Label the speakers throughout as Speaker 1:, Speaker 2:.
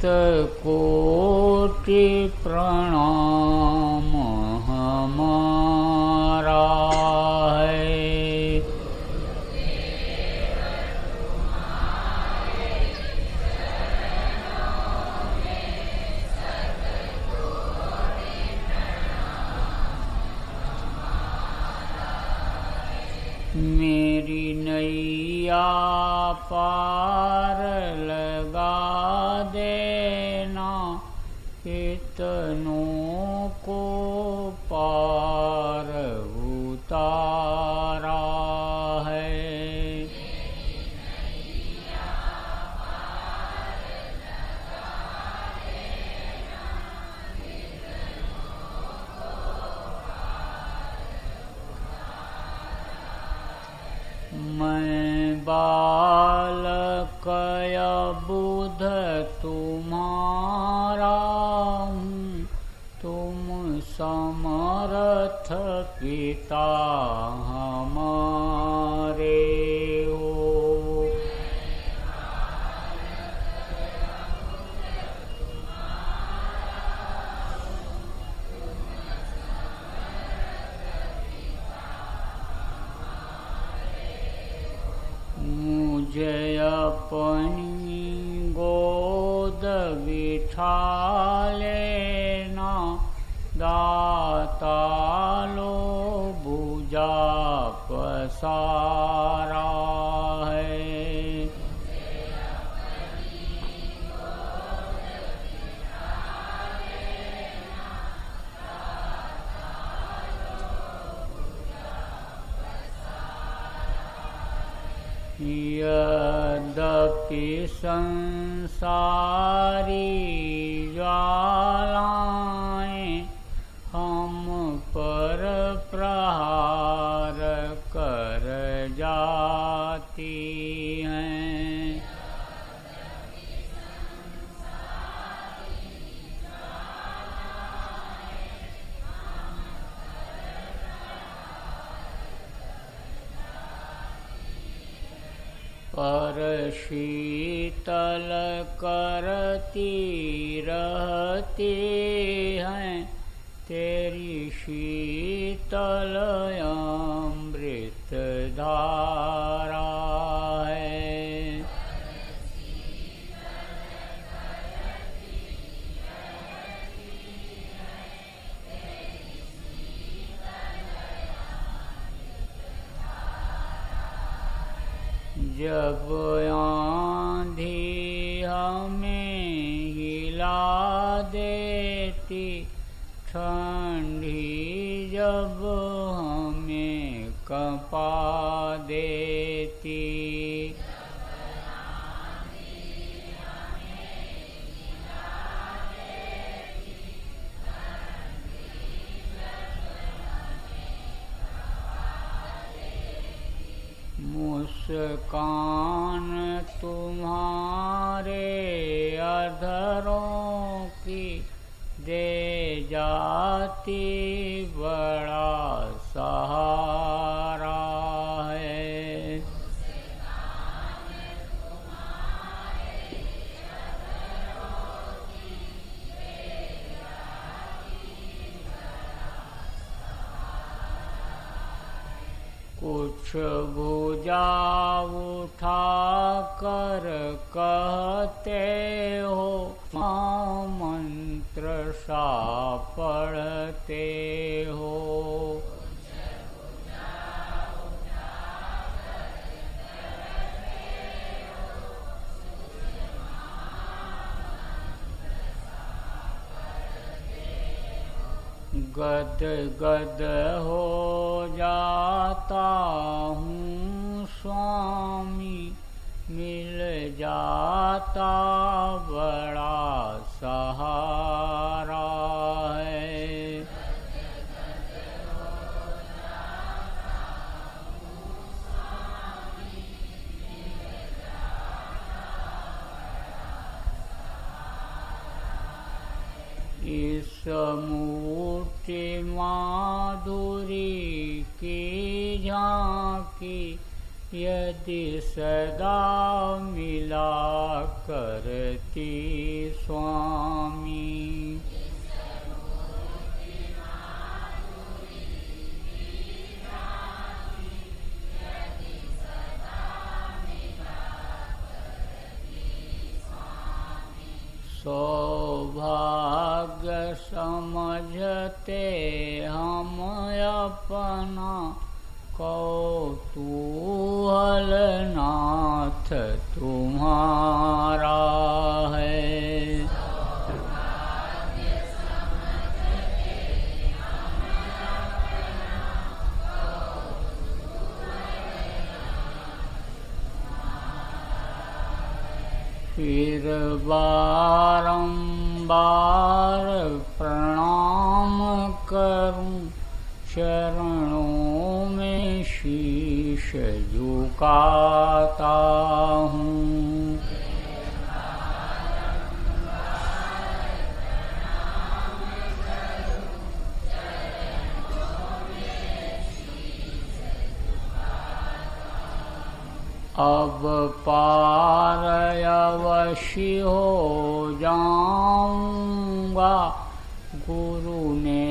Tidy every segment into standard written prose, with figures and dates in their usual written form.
Speaker 1: शतकोटि प्रणाम हमारा है। मेरी नैया पार लगा देना, कितनों को पार उतारा है। मैं बालक बुध तुम्हारा हूँ, तुम समर्थ पिता हमारे हो। मुझे अपनी गोद बिठा लेना, दाता लो भुजा पसारा है। यद्यपि संसारी ज्वालाएं हम पर प्रहार कर जाती हैं, पर शीतल करती रहती हैं तेरी शीतल अमृत धारा है। जब आंधी हमें हिला देती, ठंडी जब हमें कंपा देती, मुस्कान तुम्हारे अधरों की दे जाती बड़ा सहारा है। कुछ भुजा उठा कर कहते हो, मंत्र सा पढ़ते हो। गद गद हो जाता हूँ स्वामी, मिल जाता बड़ा सहारा है। इस मूर्ति माधुरी की झांकी यदि सदा मिला करती स्वामी। सौभाग्य समझते हम अपना, कौतूहल नाथ तुम्हारा है। फिर बारंबार प्रणाम करूं, चरणों में शीश झुकाता हूँ। अब पार अवश्य हो जाऊंगा, गुरु ने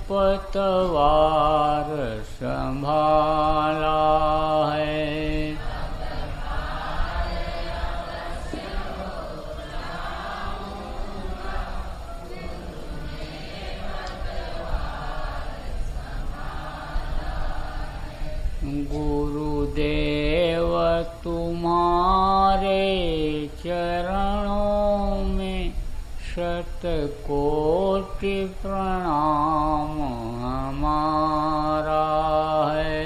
Speaker 1: पतवार संभाला है। गुरुदेव तुम्हारे चरणों में शतकोटि प्रणाम हमारा है।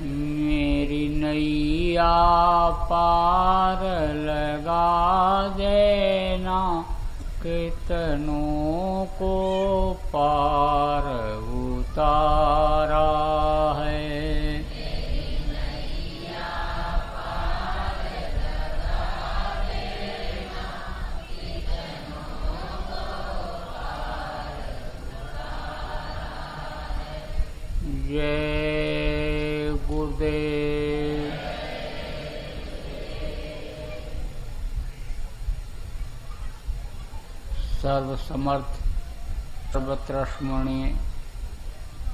Speaker 1: मेरी नैया पार लगा देना, कितनों को पार उतारा है। जय गुरुदेव। सर्वसमर्थ सर्वत्र स्मरणीय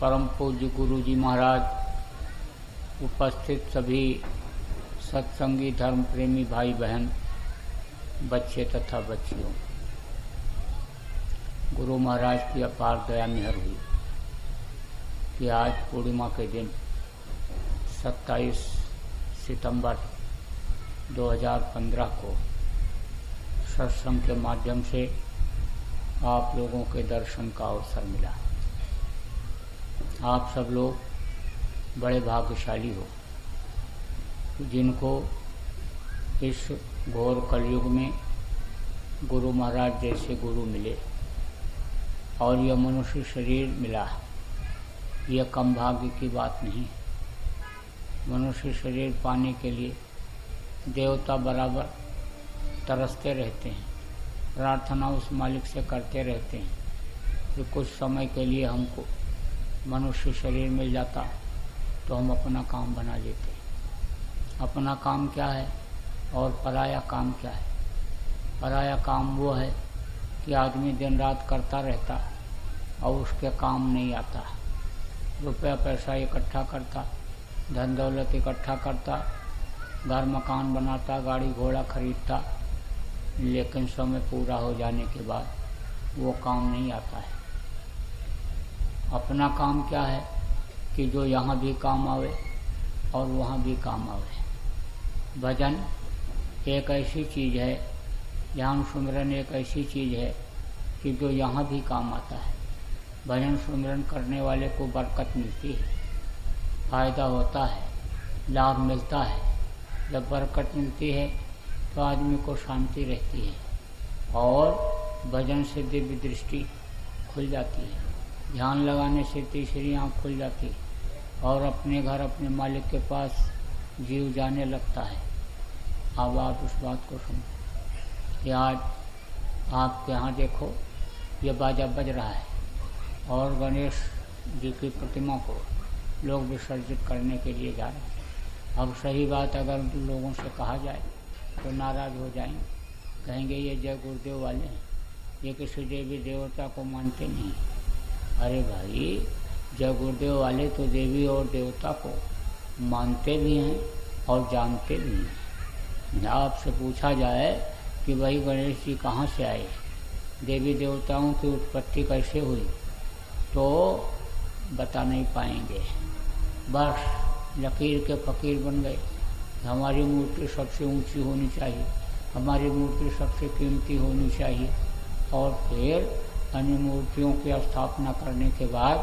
Speaker 1: परम पूज्य गुरु जी महाराज, उपस्थित सभी सत्संगी धर्म प्रेमी भाई बहन, बच्चे तथा बच्चियों, गुरु महाराज की अपार दया मेहर हुई कि आज पूर्णिमा के दिन 27 सितंबर 2015 को सत्संग के माध्यम से आप लोगों के दर्शन का अवसर मिला। आप सब लोग बड़े भाग्यशाली हो जिनको इस घोर कलयुग में गुरु महाराज जैसे गुरु मिले और यह मनुष्य शरीर मिला। यह कम भाग्य की बात नहीं। मनुष्य शरीर पाने के लिए देवता बराबर तरसते रहते हैं, प्रार्थना उस मालिक से करते रहते हैं कि कुछ समय के लिए हमको मनुष्य शरीर मिल जाता तो हम अपना काम बना लेते। अपना काम क्या है और पराया काम क्या है? पराया काम वो है कि आदमी दिन रात करता रहता और उसके काम नहीं आता। रुपया पैसा इकट्ठा करता, धन दौलत इकट्ठा करता, घर मकान बनाता, गाड़ी घोड़ा खरीदता, लेकिन समय पूरा हो जाने के बाद वो काम नहीं आता है। अपना काम क्या है कि जो यहाँ भी काम आवे और वहाँ भी काम आवे। भजन एक ऐसी चीज़ है, ध्यान सुमिरन एक ऐसी चीज़ है कि जो यहाँ भी काम आता है। भजन सुमिरन करने वाले को बरकत मिलती है, फायदा होता है, लाभ मिलता है। जब बरकत मिलती है तो आदमी को शांति रहती है और भजन से दिव्य दृष्टि खुल जाती है। ध्यान लगाने से तीसरी आँख खुल जाती है और अपने घर अपने मालिक के पास जीव जाने लगता है। अब आप उस बात को सुनो कि आज आपके यहाँ देखो ये बाजा बज रहा है और गणेश जी की प्रतिमा को लोग विसर्जित करने के लिए जा रहे हैं। अब सही बात अगर लोगों से कहा जाए तो नाराज़ हो जाएंगे, कहेंगे ये जय गुरुदेव वाले हैं, ये किसी देवी देवता को मानते नहीं। अरे भाई, जय गुरुदेव वाले तो देवी और देवता को मानते भी हैं और जानते भी हैं। आपसे पूछा जाए कि भाई गणेश जी कहाँ से आए, देवी देवताओं की उत्पत्ति कैसे हुई, तो बता नहीं पाएंगे। बस लकीर के फकीर बन गए। हमारी मूर्ति सबसे ऊंची होनी चाहिए, हमारी मूर्ति सबसे कीमती होनी चाहिए। और फिर अन्य मूर्तियों की स्थापना करने के बाद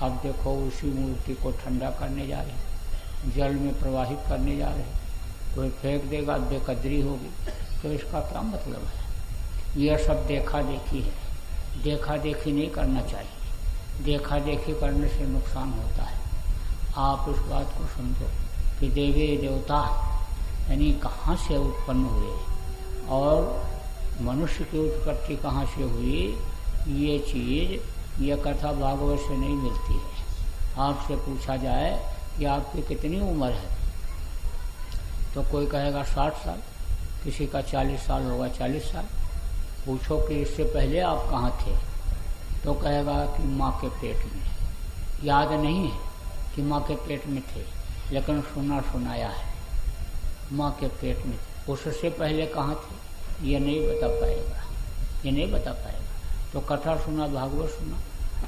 Speaker 1: अब देखो उसी मूर्ति को ठंडा करने जा रहे हैं, जल में प्रवाहित करने जा रहे हैं। कोई फेंक देगा, बेकदरी होगी, तो इसका क्या मतलब है? यह सब देखा देखी है। देखा देखी नहीं करना चाहिए, देखा देखी करने से नुकसान होता है। आप इस बात को समझो कि देवी देवता यानी कहाँ से उत्पन्न हुए और मनुष्य की उत्पत्ति कहाँ से हुई, ये चीज़ यह कथा भागवत से नहीं मिलती है। आपसे पूछा जाए कि आपकी कितनी उम्र है, तो कोई कहेगा 60 साल, किसी का 40 साल होगा 40 साल। पूछो कि इससे पहले आप कहाँ थे, तो कहेगा कि माँ के पेट में। याद नहीं है कि माँ के पेट में थे, लेकिन सुना सुनाया है माँ के पेट में थे। उससे पहले कहाँ थे ये नहीं बता पाएगा, ये नहीं बता पाएगा। तो कथा सुना, भागवत सुना,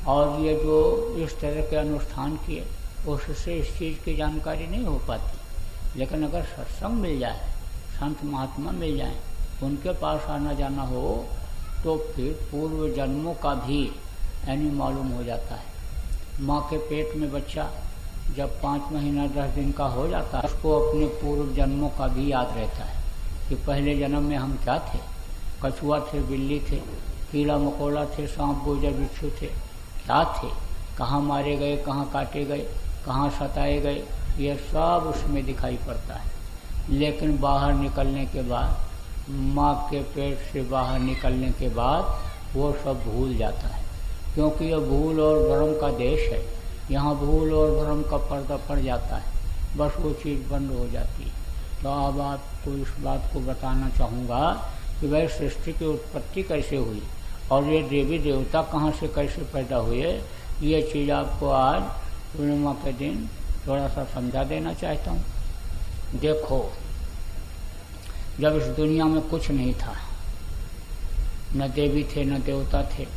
Speaker 1: और ये जो इस तरह के अनुष्ठान किए, उससे इस चीज़ की जानकारी नहीं हो पाती। लेकिन अगर सत्संग मिल जाए, संत महात्मा मिल जाए, उनके पास आना जाना हो, तो फिर पूर्व जन्मों का भी यानी मालूम हो जाता है। माँ के पेट में बच्चा जब 5 महीना 10 दिन का हो जाता है, उसको अपने पूर्व जन्मों का भी याद रहता है कि पहले जन्म में हम क्या थे, कछुआ थे, बिल्ली थे, कीड़ा मकोड़ा थे, सांप गोजर बिच्छू थे, क्या थे, कहाँ मारे गए, कहाँ काटे गए, कहाँ सताए गए, ये सब उसमें दिखाई पड़ता है। लेकिन बाहर निकलने के बाद, माँ के पेट से बाहर निकलने के बाद वो सब भूल जाता है, क्योंकि यह भूल और भ्रम का देश है। यहाँ भूल और भ्रम का पर्दा पड़ जाता है, बस वो चीज़ बंद हो जाती है। तो अब आपको इस बात को बताना चाहूँगा कि भाई सृष्टि की उत्पत्ति कैसे हुई और ये देवी देवता कहाँ से कैसे पैदा हुए, ये चीज़ आपको आज पूर्णिमा के दिन थोड़ा सा समझा देना चाहता हूँ। देखो, जब इस दुनिया में कुछ नहीं था, न देवी थे, न देवता थे,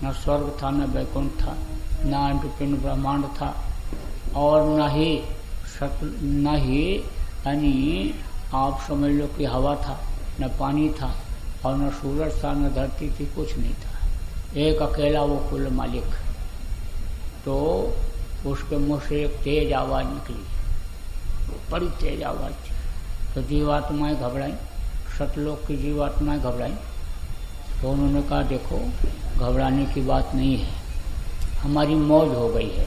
Speaker 1: न स्वर्ग था, न वैकुंठ था, न अंडपिंड ब्रह्मांड था, और न ही यानी आप समझ लो कि हवा था, न पानी था, और न सूरज था, न धरती थी, कुछ नहीं था। एक अकेला वो कुल मालिक। तो उसके मुँह से एक तेज आवाज़ निकली, बड़ी तेज आवाज़ थी। तो जीवात्माएं घबराई, सतलोक की जीवात्माएं घबराई। तो उन्होंने कहा देखो, घबराने की बात नहीं है, हमारी मौज हो गई है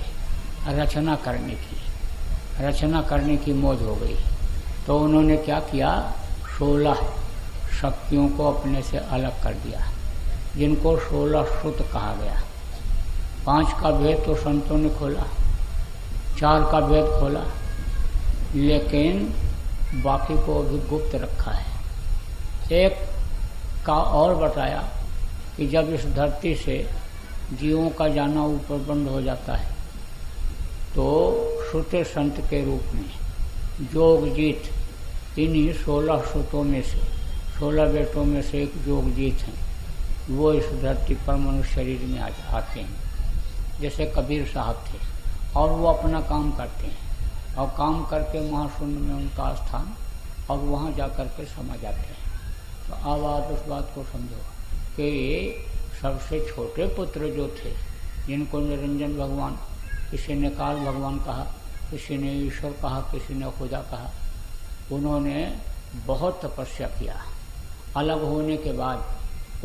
Speaker 1: रचना करने की मौज हो गई। तो उन्होंने क्या किया, 16 शक्तियों को अपने से अलग कर दिया, जिनको 16 श्रुत कहा गया। 5 का भेद तो संतों ने खोला, 4 का भेद खोला, लेकिन बाकी को अभी गुप्त रखा है। एक का और बताया कि जब इस धरती से जीवों का जाना ऊपर बंद हो जाता है, तो श्रुते संत के रूप में जोगजीत, इन्हीं 16 श्रुतों में से 16 बेटों में से एक जोगजीत हैं, वो इस धरती पर मनुष्य शरीर में आते हैं। जैसे कबीर साहब थे, और वो अपना काम करते हैं, और काम करके महाशून्य में उनका स्थान, और वहाँ जा कर के समा जाते हैं। तो अब आप इस बात को समझो कि सबसे छोटे पुत्र जो थे, जिनको निरंजन भगवान, किसी ने काल भगवान कहा, किसी ने ईश्वर कहा, किसी ने खुदा कहा, उन्होंने बहुत तपस्या किया। अलग होने के बाद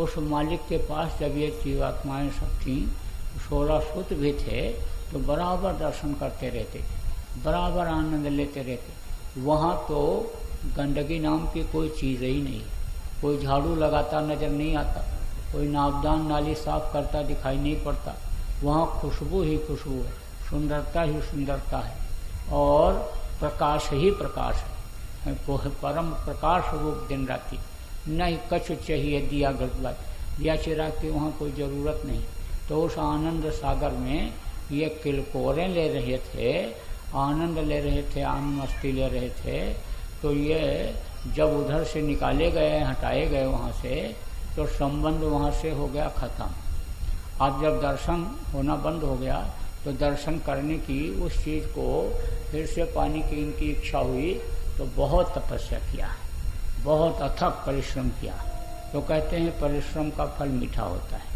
Speaker 1: उस मालिक के पास जब ये जीवात्माएँ सब थीं, 16 सूत भी थे, तो बराबर दर्शन करते रहते, बराबर आनंद लेते रहते। वहाँ तो गंदगी नाम की कोई चीज़ ही नहीं, कोई झाड़ू लगाता नज़र नहीं आता, कोई नावदान नाली साफ करता दिखाई नहीं पड़ता, वहाँ खुशबू ही खुशबू है, सुंदरता ही सुंदरता है और प्रकाश ही प्रकाश है, परम प्रकाश रूप दिन राति। नहीं कछ चाहिए दिया गड़बड़, दिया चिराग की वहाँ कोई ज़रूरत नहीं। तो उस आनंद सागर में ये किलकोरे ले रहे थे, आनंद ले रहे थे, आनंद मस्ती ले रहे थे। तो ये जब उधर से निकाले गए, हटाए गए वहाँ से, तो संबंध वहाँ से हो गया खत्म। अब जब दर्शन होना बंद हो गया तो दर्शन करने की उस चीज़ को फिर से पाने की इनकी इच्छा हुई, तो बहुत तपस्या किया, बहुत अथक परिश्रम किया। तो कहते हैं परिश्रम का फल मीठा होता है,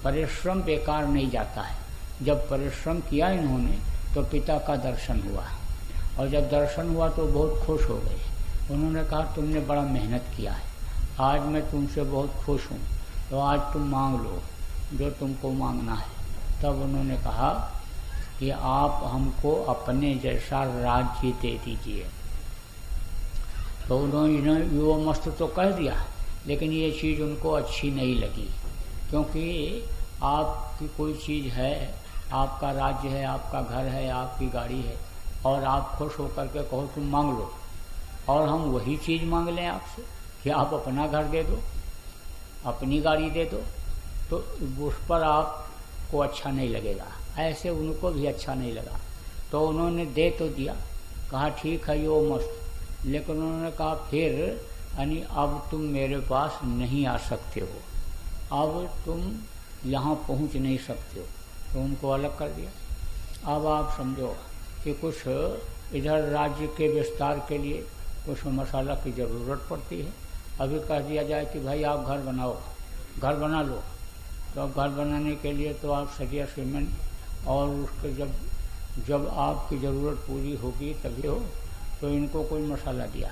Speaker 1: परिश्रम बेकार नहीं जाता है। जब परिश्रम किया इन्होंने तो पिता का दर्शन हुआ, और जब दर्शन हुआ तो बहुत खुश हो गए। उन्होंने कहा तुमने बड़ा मेहनत किया है, आज मैं तुमसे बहुत खुश हूँ, तो आज तुम मांग लो जो तुमको मांगना है। तब उन्होंने कहा कि आप हमको अपने जैसा राज्य दे दीजिए। तो उन्होंने वो मस्त तो कह दिया, लेकिन ये चीज़ उनको अच्छी नहीं लगी, क्योंकि आपकी कोई चीज़ है, आपका राज्य है, आपका घर है, आपकी गाड़ी है, और आप खुश होकर के कहो तुम मांग लो, और हम वही चीज़ मांग लें आपसे कि आप अपना घर दे दो, अपनी गाड़ी दे दो, तो उस पर आपको अच्छा नहीं लगेगा। ऐसे उनको भी अच्छा नहीं लगा। तो उन्होंने दे तो दिया, कहा ठीक है यो मस्त, लेकिन उन्होंने कहा फिर यानी अब तुम मेरे पास नहीं आ सकते हो, अब तुम यहाँ पहुँच नहीं सकते हो। तो उनको अलग कर दिया। अब आप समझो कि कुछ इधर राज्य के विस्तार के लिए कुछ मसाला की ज़रूरत पड़ती है। अभी कह दिया जाए कि भाई आप घर बनाओ, घर बना लो, तो घर बनाने के लिए तो आप सरिया सीमेंट और उसके जब आपकी ज़रूरत पूरी होगी तभी हो। तो इनको कोई मसाला दिया,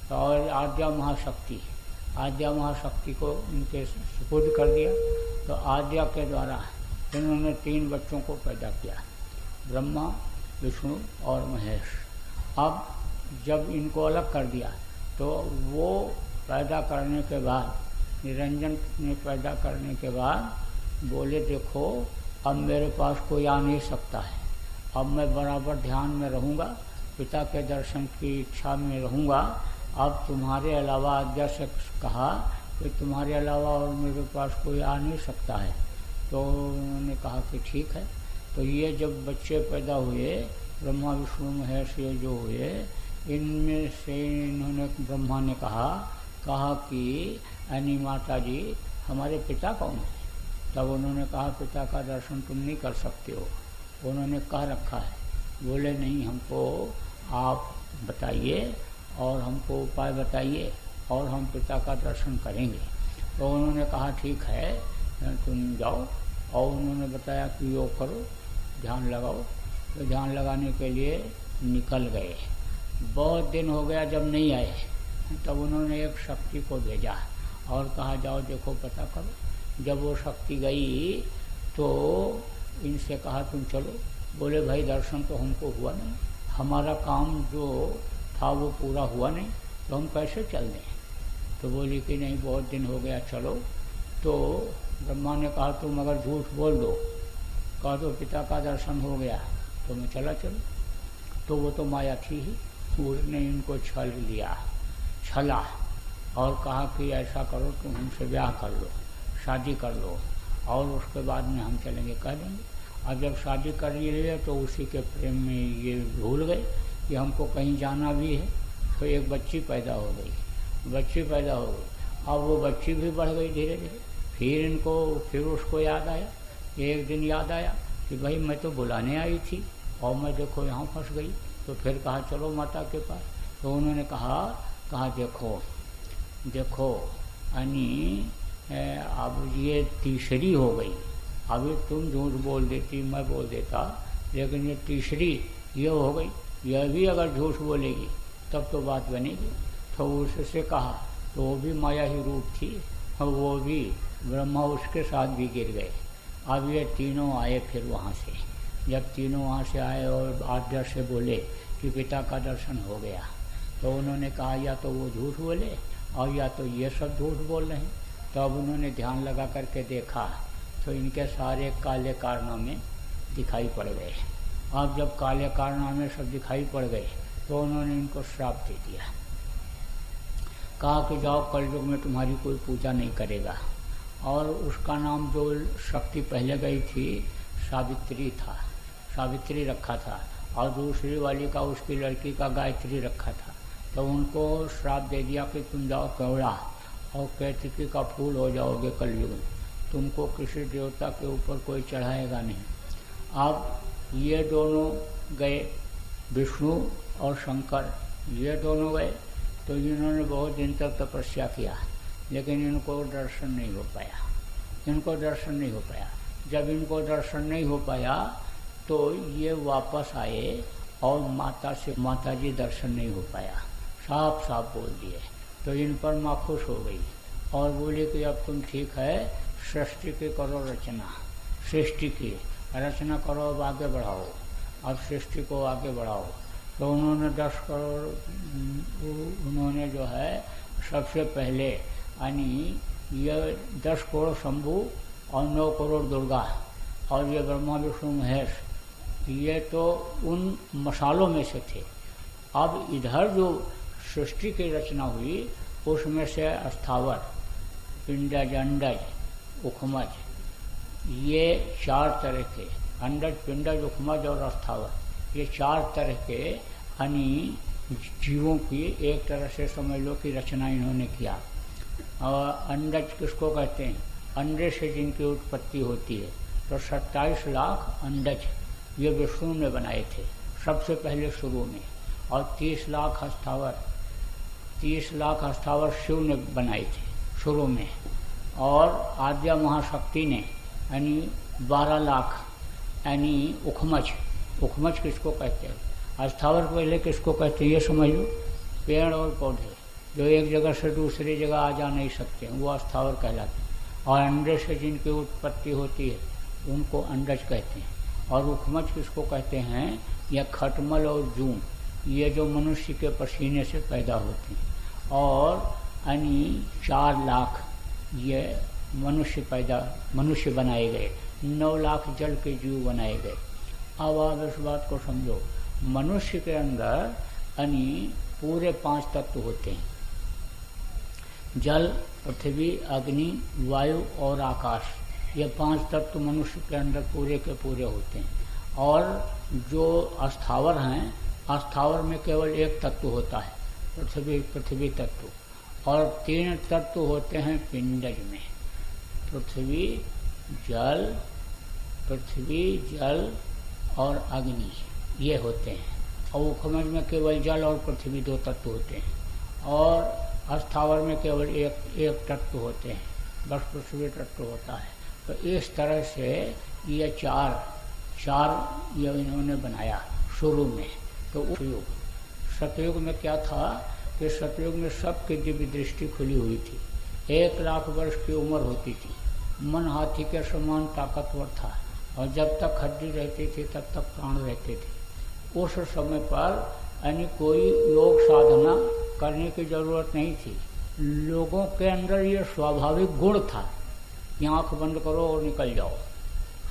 Speaker 1: तो और आद्या महाशक्ति को इनके सुपुर्द कर दिया। तो आद्या के द्वारा इन्होंने 3 बच्चों को पैदा किया, ब्रह्मा, विष्णु और महेश। अब जब इनको अलग कर दिया तो वो पैदा करने के बाद, निरंजन ने पैदा करने के बाद बोले देखो अब मेरे पास कोई आ नहीं सकता है, अब मैं बराबर ध्यान में रहूँगा, पिता के दर्शन की इच्छा में रहूँगा। अब तुम्हारे अलावा आज्ञा से कहा कि तुम्हारे अलावा और मेरे पास कोई आ नहीं सकता है। तो उन्होंने कहा कि ठीक है। तो ये जब बच्चे पैदा हुए, ब्रह्मा विष्णु महेश ये जो हुए, इनमें से इन्होंने ब्रह्मा ने कहा कि अनी माता जी हमारे पिता कौन है? तब उन्होंने कहा पिता का दर्शन तुम नहीं कर सकते हो, उन्होंने कह रखा है। बोले नहीं, हमको आप बताइए और हमको उपाय बताइए और हम पिता का दर्शन करेंगे। तो उन्होंने कहा ठीक है तुम जाओ, और उन्होंने बताया कि योग करो, ध्यान लगाओ। तो ध्यान लगाने के लिए निकल गए। बहुत दिन हो गया जब नहीं आए, तब उन्होंने एक शक्ति को भेजा और कहा जाओ देखो पता करो। जब वो शक्ति गई तो इनसे कहा तुम चलो। बोले भाई दर्शन तो हमको हुआ नहीं, हमारा काम जो था वो पूरा हुआ नहीं, तो हम कैसे चल दें? तो बोली कि नहीं बहुत दिन हो गया चलो। तो ब्रह्मा ने कहा तुम अगर झूठ बोल दो, कहा तो पिता का दर्शन हो गया तो मैं चला चलूँ। तो वो तो माया थी ही, उसने इनको छल लिया, छला और कहा कि ऐसा करो तुम हमसे ब्याह कर लो, शादी कर लो और उसके बाद में हम चलेंगे, कह देंगे। अब जब शादी कर लिए तो उसी के प्रेम में ये भूल गए कि हमको कहीं जाना भी है। तो एक बच्ची पैदा हो गई, अब वो बच्ची भी बढ़ गई धीरे धीरे। फिर उसको याद आया, एक दिन याद आया कि भाई मैं तो बुलाने आई थी और मैं देखो यहाँ फंस गई। तो फिर कहा चलो माता के पास। तो उन्होंने कहा देखो अनी अब ये तीसरी हो गई, अभी तुम झूठ बोल देती मैं बोल देता, लेकिन ये तीसरी ये हो गई, यह भी अगर झूठ बोलेगी तब तो बात बनेगी। तो उससे कहा, तो वो भी माया ही रूप थी, और वो भी ब्रह्मा उसके साथ भी गिर गए। अब ये तीनों आए फिर वहाँ से। जब तीनों वहाँ से आए और आद्या से बोले कि पिता का दर्शन हो गया, तो उन्होंने कहा या तो वो झूठ बोले और या तो ये सब झूठ बोल रहे हैं। तो अब उन्होंने ध्यान लगा करके देखा तो इनके सारे काले कारनामे दिखाई पड़ गए। अब जब काले कारनामे सब दिखाई पड़ गए तो उन्होंने इनको श्राप दे दिया, कहा कि जाओ कलयुग में तुम्हारी कोई पूजा नहीं करेगा। और उसका नाम जो शक्ति पहले गई थी सावित्री था, सावित्री रखा था, और दूसरी वाली का उसकी लड़की का गायत्री रखा था। तो उनको श्राप दे दिया कि तुम जाओ कौड़ा और केतकी का फूल हो जाओगे कलयुग में, तुमको किसी देवता के ऊपर कोई चढ़ाएगा नहीं। अब ये दोनों गए, विष्णु और शंकर, ये दोनों गए। तो इन्होंने बहुत दिन तक तपस्या किया लेकिन इनको दर्शन नहीं हो पाया, इनको दर्शन नहीं हो पाया। जब इनको दर्शन नहीं हो पाया तो ये वापस आए और माता जी दर्शन नहीं हो पाया, साफ साफ बोल दिए। तो इन पर माँ खुश हो गई और बोली कि अब तुम ठीक है, सृष्टि की करो रचना, सृष्टि की रचना करो, अब आगे बढ़ाओ, अब सृष्टि को आगे बढ़ाओ। तो उन्होंने 10 करोड़ उन्होंने जो है सबसे पहले यानी ये 10 करोड़ शंभु और 9 करोड़ दुर्गा और ये ब्रह्मा विष्णु महेश, ये तो उन मसालों में से थे। अब इधर जो सृष्टि की रचना हुई उसमें से स्थावर, पिंडज, अंडज, उखमज, ये 4 तरह के, अंडज, पिंडज, उखमज और स्थावर, ये 4 तरह के यानी जीवों की एक तरह से समझ लो कि रचना इन्होंने किया। और अंडज किसको कहते हैं? अंडे से जिनकी उत्पत्ति होती है। तो 27 लाख अंडज ये विष्णु ने बनाए थे सबसे पहले शुरू में, और 30 लाख स्थावर, 30 लाख स्थावर शिव ने बनाए थे शुरू में, और आद्या महाशक्ति ने यानी 12 लाख यानी उखमज, उखमज किसको कहते हैं? स्थावर पहले किसको कहते हैं ये समझ लो, पेड़ और पौधे जो एक जगह से दूसरी जगह आ जा नहीं सकते वो स्थावर कहलाते हैं। और अंडे से जिनकी उत्पत्ति होती है उनको अंडज कहते हैं। और उखमज किसको कहते हैं? या खटमल और जून, ये जो मनुष्य के पसीने से पैदा होते हैं। और यानी 4 लाख ये मनुष्य बनाए गए, 9 लाख जल के जीव बनाए गए। अब आप इस बात को समझो, मनुष्य के अंदर यानी पूरे 5 तत्व होते हैं, जल, पृथ्वी, अग्नि, वायु और आकाश। ये 5 तत्व मनुष्य के अंदर पूरे के पूरे होते हैं। और जो स्थावर हैं, स्थावर में केवल एक तत्व होता है, पृथ्वी तत्व। और 3 तत्व होते हैं पिंडज में, पृथ्वी जल और अग्नि, ये होते हैं। और उखमज में केवल जल और पृथ्वी 2 तत्व होते हैं। और स्थावर में केवल एक तत्व होते हैं, बस पृथ्वी तत्व होता है। तो इस तरह से ये चार ये इन्होंने बनाया शुरू में। तो सतयुग में क्या था कि सतयुग में सबकी दिव्य दृष्टि खुली हुई थी, 1 लाख वर्ष की उम्र होती थी, मन हाथी के समान ताकतवर था, और जब तक हड्डी रहती थी तब तक प्राण रहते थे। उस समय पर यानी कोई योग साधना करने की जरूरत नहीं थी, लोगों के अंदर ये स्वाभाविक गुण था कि आँख बंद करो और निकल जाओ,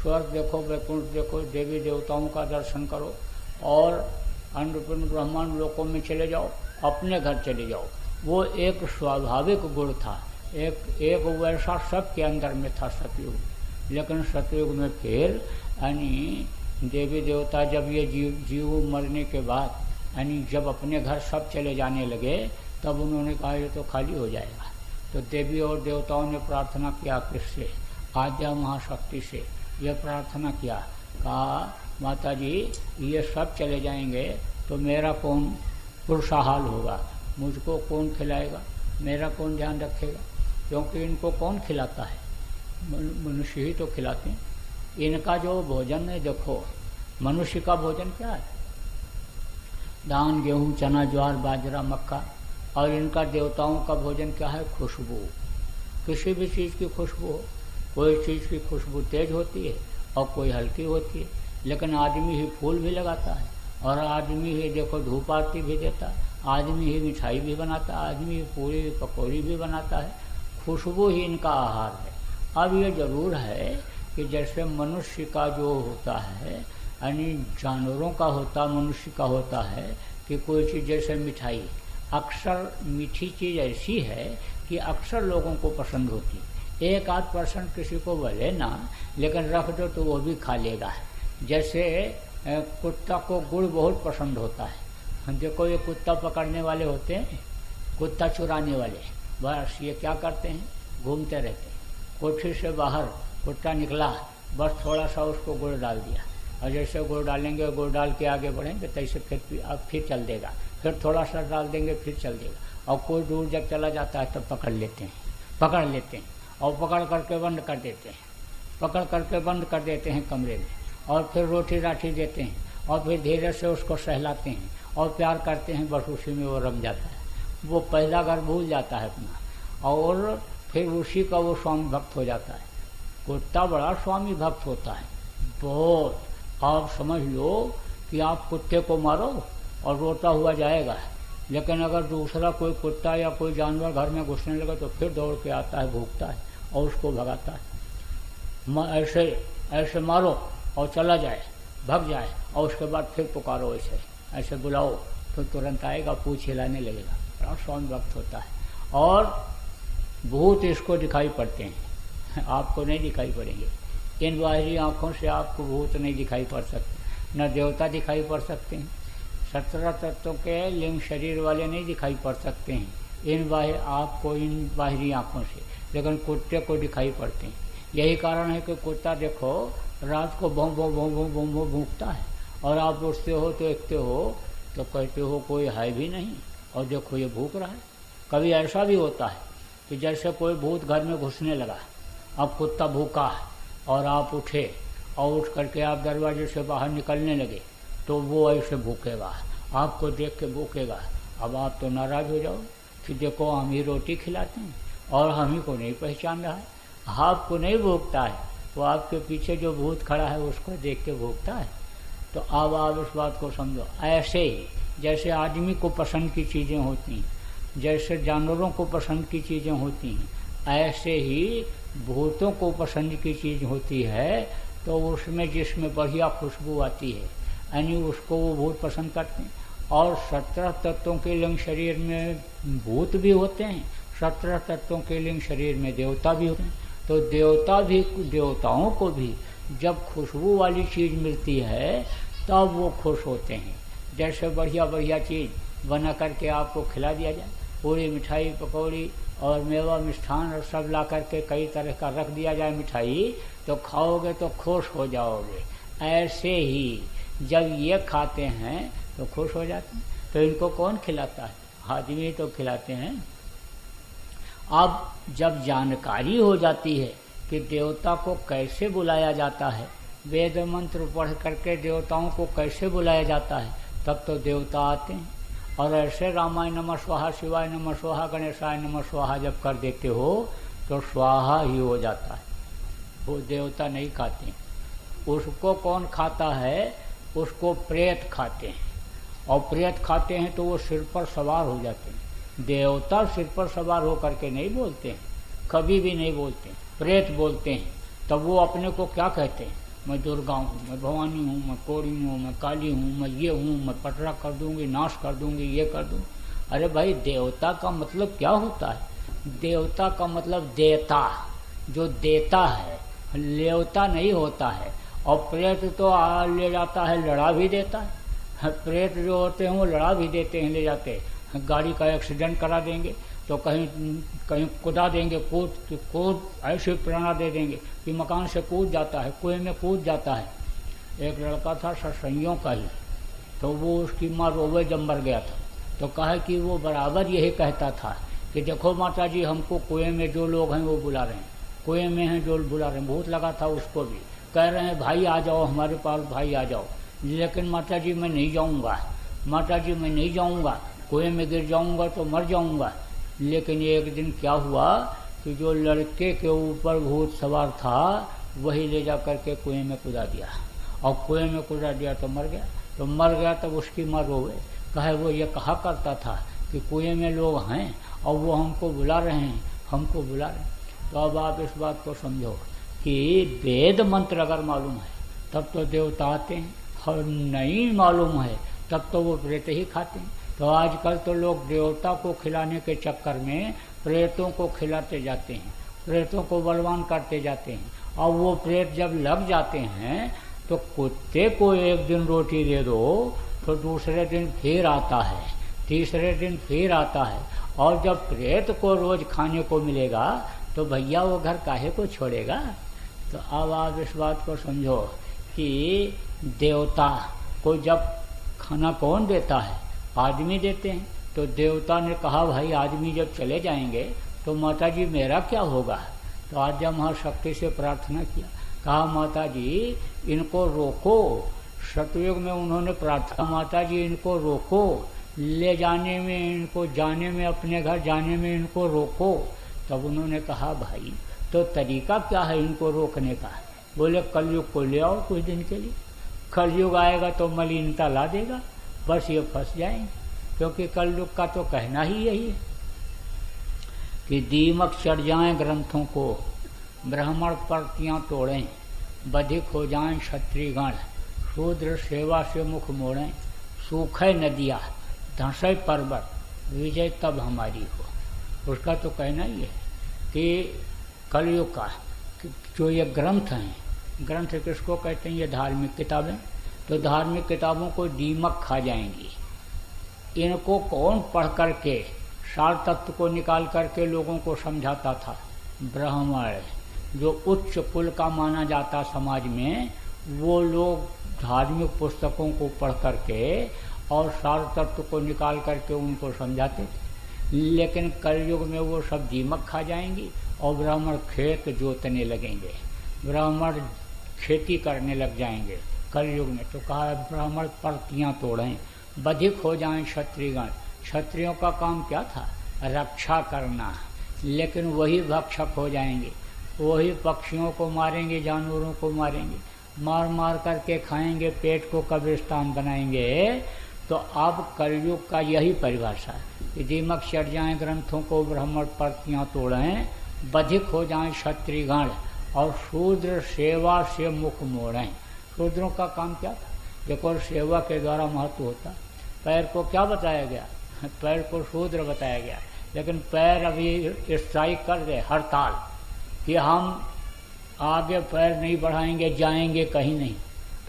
Speaker 1: स्वर्ग देखो, वैकुंठ देखो, देवी देवताओं का दर्शन करो और अन्नपूर्ण ब्रह्मांड लोकों में चले जाओ, अपने घर चले जाओ। वो एक स्वाभाविक गुण था, एक वैसा सबके अंदर में था सतयुग। लेकिन सतयुग में फिर यानी देवी देवता जब ये जीव मरने के बाद यानी जब अपने घर सब चले जाने लगे तब उन्होंने कहा ये तो खाली हो जाएगा। तो देवी और देवताओं ने प्रार्थना किया किससे? आद्या महाशक्ति से ये प्रार्थना किया, कहा माता जी ये सब चले जाएंगे तो मेरा कौन पुरुषाहाल होगा, मुझको कौन खिलाएगा, मेरा कौन ध्यान रखेगा? क्योंकि इनको कौन खिलाता है? मनुष्य ही तो खिलाते हैं। इनका जो भोजन है देखो, मनुष्य का भोजन क्या है? धान, गेहूं, चना, ज्वार, बाजरा, मक्का। और इनका देवताओं का भोजन क्या है? खुशबू। किसी भी चीज़ की खुशबू हो, कोई चीज़ की खुशबू तेज होती है और कोई हल्की होती है। लेकिन आदमी ही फूल भी लगाता है, और आदमी ही देखो धूप आरती भी देता है, आदमी ही मिठाई भी बनाता है, आदमी ही पूरी पकौड़ी भी बनाता है। खुशबू ही इनका आहार है। अब ये जरूर है कि जैसे मनुष्य का जो होता है, यानी जानवरों का होता, मनुष्य का होता है कि कोई चीज़ जैसे मिठाई, अक्सर मीठी चीज़ ऐसी है कि अक्सर लोगों को पसंद होती है। एक आध परसेंट किसी को भले ना, लेकिन रख दो तो वो भी खा लेगा। जैसे कुत्ता को गुड़ बहुत पसंद होता है। देखो ये कुत्ता पकड़ने वाले होते हैं, कुत्ता चुराने वाले, बस ये क्या करते हैं, घूमते रहते हैं। कोठरी से बाहर कुत्ता निकला, बस थोड़ा सा उसको गुड़ डाल दिया, और जैसे गुड़ डालेंगे, गुड़ डाल के आगे बढ़ेंगे तैसे फिर चल देगा, फिर थोड़ा सा डाल देंगे फिर चल देगा। और कोई दूर जब चला जाता है तब पकड़ लेते हैं और पकड़ करके बंद कर देते हैं, पकड़ करके बंद कर देते हैं कमरे में, और फिर रोटी राठी देते हैं, और फिर धीरे से उसको सहलाते हैं और प्यार करते हैं। बस उसी में वो रम जाता है, वो पहला घर भूल जाता है अपना, और फिर उसी का वो स्वामी भक्त हो जाता है। कुत्ता बड़ा स्वामी भक्त होता है, बहुत। आप समझ लो कि आप कुत्ते को मारो और रोता हुआ जाएगा, लेकिन अगर दूसरा कोई कुत्ता या कोई जानवर घर में घुसने लगे तो फिर दौड़ के आता है, भूखता है और उसको भगाता है। ऐसे मारो और चला जाए, भग जाए, और उसके बाद फिर पुकारो, ऐसे बुलाओ तो तुरंत आएगा, पूछ हिलाने लगेगा। बड़ा स्वामी भक्त होता है। और भूत इसको दिखाई पड़ते हैं, आपको नहीं दिखाई पड़ेंगे। इन बाहरी आँखों से आपको भूत नहीं दिखाई पड़ सकते, न देवता दिखाई पड़ सकते हैं, 17 तत्वों के लिंग शरीर वाले नहीं दिखाई पड़ सकते हैं आपको इन बाहरी आँखों से, लेकिन कुत्ते को दिखाई पड़ते हैं। यही कारण है कि कुत्ता देखो रात को भों भों भों भों भों भों भूखता है, और आप उठते हो तो देखते हो तो कहते हो कोई है भी नहीं, और देखो ये भूख रहा है। कभी ऐसा भी होता है कि जैसे कोई भूत घर में घुसने लगा, अब कुत्ता भूखा है और आप उठे और उठ करके आप दरवाजे से बाहर निकलने लगे, तो वो ऐसे भूखेगा, आपको देख के भूखेगा। अब आप तो नाराज हो जाओ कि देखो हम ही रोटी खिलाते हैं और हम ही को नहीं पहचान रहा है। आपको नहीं भूखता है, वो आपके पीछे जो भूत खड़ा है उसको देख के भूखता है। तो अब आप इस बात को समझो। ऐसे ही जैसे आदमी को पसंद की चीज़ें होती हैं, जैसे जानवरों को पसंद की चीज़ें होती हैं, ऐसे ही भूतों को पसंद की चीज़ होती है। तो उसमें जिसमें बढ़िया खुशबू आती है, यानी उसको वो भूत पसंद करते हैं। और 17 तत्वों के लिंग शरीर में भूत भी होते हैं, 17 तत्वों के लिंग शरीर में देवता भी होते हैं। तो देवताओं को भी जब खुशबू वाली चीज़ मिलती है तब वो खुश होते हैं। जैसे बढ़िया बढ़िया चीज़ बना करके आपको खिला दिया जाए, पूरी मिठाई पकौड़ी और मेवा मिष्ठान और सब ला करके कई तरह का रख दिया जाए मिठाई, तो खाओगे तो खुश हो जाओगे। ऐसे ही जब ये खाते हैं तो खुश हो जाते हैं। तो इनको कौन खिलाता है? आदमी तो खिलाते हैं। अब जब जानकारी हो जाती है कि देवता को कैसे बुलाया जाता है, वेद मंत्र पढ़ करके देवताओं को कैसे बुलाया जाता है, तब तो देवता आते हैं। और ऐसे रामाय नमः स्वाहा, शिवाय नमः स्वाहा, गणेशाय नमः स्वाहा जब कर देते हो तो स्वाहा ही हो जाता है। वो देवता नहीं खाते। उसको कौन खाता है? उसको प्रेत खाते हैं, और प्रेत खाते हैं तो वो सिर पर सवार हो जाते हैं। देवता सिर पर सवार होकर के नहीं बोलते हैं, कभी भी नहीं बोलते। प्रेत बोलते हैं। तब वो अपने को क्या कहते हैं? मैं दुर्गा हूँ, मैं भवानी हूँ, मैं कोड़ी हूँ, मैं काली हूँ, मैं ये हूँ, मैं पटरा कर दूंगी, नाश कर दूंगी, ये कर दूंगी। अरे भाई, देवता का मतलब क्या होता है? देवता का मतलब देता, जो देता है, लेवता नहीं होता है। और प्रेत तो ले जाता है, लड़ा भी देता है। प्रेत जो होते हैं वो लड़ा भी देते हैं, ले जाते हैं। गाड़ी का एक्सीडेंट करा देंगे तो कहीं कूदा देंगे, कूद ऐसे प्रेरणा दे देंगे कि मकान से कूद जाता है, कुएं में कूद जाता है। एक लड़का था सत्संगियों का ही, तो वो उसकी माँ रोवे जब मर गया था, तो कहा कि वो बराबर यही कहता था कि देखो माता जी, हमको कुएं में जो लोग हैं वो बुला रहे हैं, कुएं में हैं जो बुला रहे हैं। भूत लगा था उसको भी, कह रहे हैं भाई आ जाओ हमारे पास, भाई आ जाओ। लेकिन माता जी मैं नहीं जाऊँगा, माता जी मैं नहीं जाऊँगा, कुएं में गिर जाऊँगा तो मर जाऊँगा। लेकिन एक दिन क्या हुआ कि जो लड़के के ऊपर भूत सवार था वही ले जा करके कुएं में कूदा दिया, और कुएं में कूदा दिया तो मर गया। तो मर गया तब उसकी माँ रोवे, कहे वो ये कहा करता था कि कुएं में लोग हैं और वो हमको बुला रहे हैं, हमको बुला रहे। तो अब आप इस बात को समझो कि वेद मंत्र अगर मालूम है तब तो देवता आते हैं, और नहीं मालूम है तब तो वो प्रेत ही खाते हैं। तो आजकल तो लोग देवता को खिलाने के चक्कर में प्रेतों को खिलाते जाते हैं, प्रेतों को बलवान करते जाते हैं। और वो प्रेत जब लग जाते हैं तो कुत्ते को एक दिन रोटी दे दो तो दूसरे दिन फिर आता है, तीसरे दिन फिर आता है। और जब प्रेत को रोज खाने को मिलेगा तो भैया वो घर काहे को छोड़ेगा। तो अब आप इस बात को समझो कि देवता को जब खाना कौन देता है, आदमी देते हैं। तो देवता ने कहा भाई आदमी जब चले जाएंगे तो माता जी मेरा क्या होगा। तो आद्या महाशक्ति से प्रार्थना किया, कहा माता जी इनको रोको। सतयुग में उन्होंने प्रार्थना, माता जी इनको रोको, ले जाने में, इनको जाने में, अपने घर जाने में इनको रोको। तब उन्होंने कहा भाई तो तरीका क्या है इनको रोकने का। बोले कलयुग को ले आओ कुछ दिन के लिए, कलयुग आएगा तो मलिनता ला देगा, बस ये फंस जाएंगे। क्योंकि कलयुग का तो कहना ही यही है कि दीमक चढ़ जाएं ग्रंथों को, ब्राह्मण पर्तियां तोड़ें, बधिक हो जाएं क्षत्रियगण, शूद्र सेवा से मुख मोड़ें, सूखे नदियाँ धंसे पर्वत, विजय तब हमारी हो। उसका तो कहना ही है कि कलयुग का जो ये ग्रंथ हैं, ग्रंथ किसको कहते हैं, ये धार्मिक किताबें। तो धार्मिक किताबों को दीमक खा जाएंगी। इनको कौन पढ़ करके सार तत्व को निकाल करके लोगों को समझाता था। ब्राह्मण जो उच्च कुल का माना जाता समाज में, वो लोग धार्मिक पुस्तकों को पढ़ करके और सार तत्व को निकाल करके उनको समझाते थे। लेकिन कलयुग में वो सब दीमक खा जाएंगी और ब्राह्मण खेत जोतने लगेंगे, ब्राह्मण खेती करने लग जाएंगे कलयुग में। तो कहा ब्राह्मण पर्तियां तोड़ें, बधिक हो जाएं क्षत्रियगण। क्षत्रियों का काम क्या था, रक्षा करना, लेकिन वही भक्षक हो जाएंगे, वही पक्षियों को मारेंगे, जानवरों को मारेंगे, मार मार करके खाएंगे, पेट को कब्रिस्तान बनाएंगे। तो अब कलयुग का यही परिभाषा है कि दीमक चढ़ जाएं ग्रंथों को, ब्राह्मण पर्तियां तोड़ें, बधिक हो जाएं क्षत्रियगण और शूद्र सेवा से मुख मोड़ें। शूद्रों का काम क्या था, देखो सेवा के द्वारा महत्व होता। पैर को क्या बताया गया, पैर को शूद्र बताया गया, लेकिन पैर अभी स्ट्राइक कर दे हड़ताल कि हम आगे पैर नहीं बढ़ाएंगे, जाएंगे कहीं नहीं,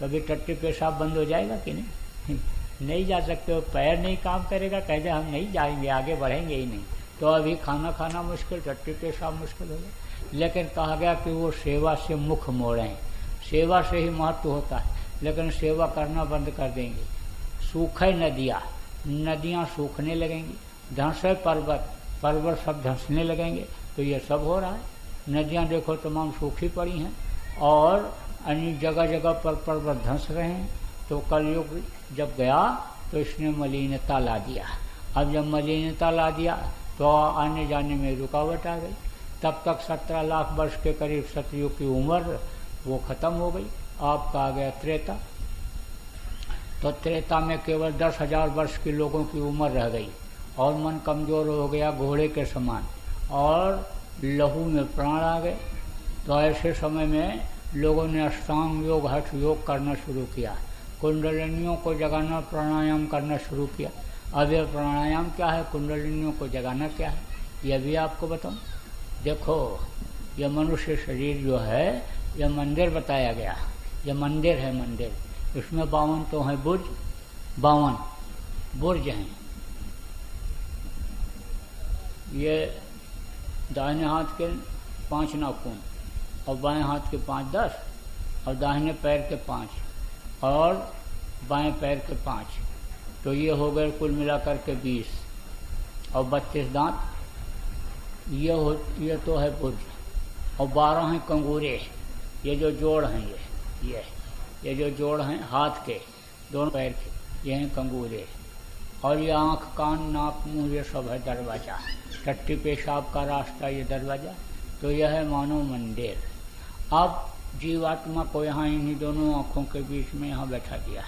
Speaker 1: कभी टट्टी पेशाब बंद हो जाएगा कि नहीं, नहीं जा सकते हो। पैर नहीं काम करेगा, कहते हम नहीं जाएंगे, आगे बढ़ेंगे ही नहीं, तो अभी खाना खाना मुश्किल, टट्टी पेशाब मुश्किल हो गया। लेकिन कहा गया कि वो सेवा से मुख मोड़ें, सेवा से ही महत्व होता है, लेकिन सेवा करना बंद कर देंगे। सूखे नदियाँ, नदियाँ सूखने लगेंगी, धंसे पर्वत, पर्वत सब धंसने लगेंगे। तो ये सब हो रहा है, नदियाँ देखो तमाम सूखी पड़ी हैं और अन्य जगह जगह पर पर्वत धंस रहे हैं। तो कलयुग जब गया तो इसने मलिनता ला दिया। अब जब मलिनता ला दिया तो आने जाने में रुकावट आ गई। तब तक 17 लाख वर्ष के करीब सतयुग की उम्र वो खत्म हो गई। आपका आ गया त्रेता। तो त्रेता में केवल 10,000 वर्ष के लोगों की उम्र रह गई और मन कमजोर हो गया घोड़े के समान और लहू में प्राण आ गए। तो ऐसे समय में लोगों ने अष्टांग योग, हठ योग करना शुरू किया, कुंडलिनियों को जगाना, प्राणायाम करना शुरू किया। अब यह प्राणायाम क्या है, कुंडलिनियों को जगाना क्या है, यह भी आपको बताऊं। देखो यह मनुष्य शरीर जो है यह मंदिर बताया गया, यह मंदिर है, मंदिर। इसमें 52 तो हैं बुर्ज, 52 बुर्ज हैं। ये दाहिने हाथ के 5 नाखून और बाएं हाथ के 5 10 और दाहिने पैर के 5 और बाएं पैर के 5, तो ये हो गए कुल मिलाकर के 20 और 32 दांत। ये तो है बुर्ज और 12 हैं कंगूरे। ये जो जोड़ हैं ये जो जोड़ हैं हाथ के दोनों पैर के, ये हैं कंगूरे। और ये आँख, कान, नाक, मुंह, ये सब है दरवाजा, टट्टी पेशाब का रास्ता ये दरवाजा। तो यह है मानव मंदिर। अब जीवात्मा को यहाँ इन्हीं दोनों आँखों के बीच में यहाँ बैठा दिया।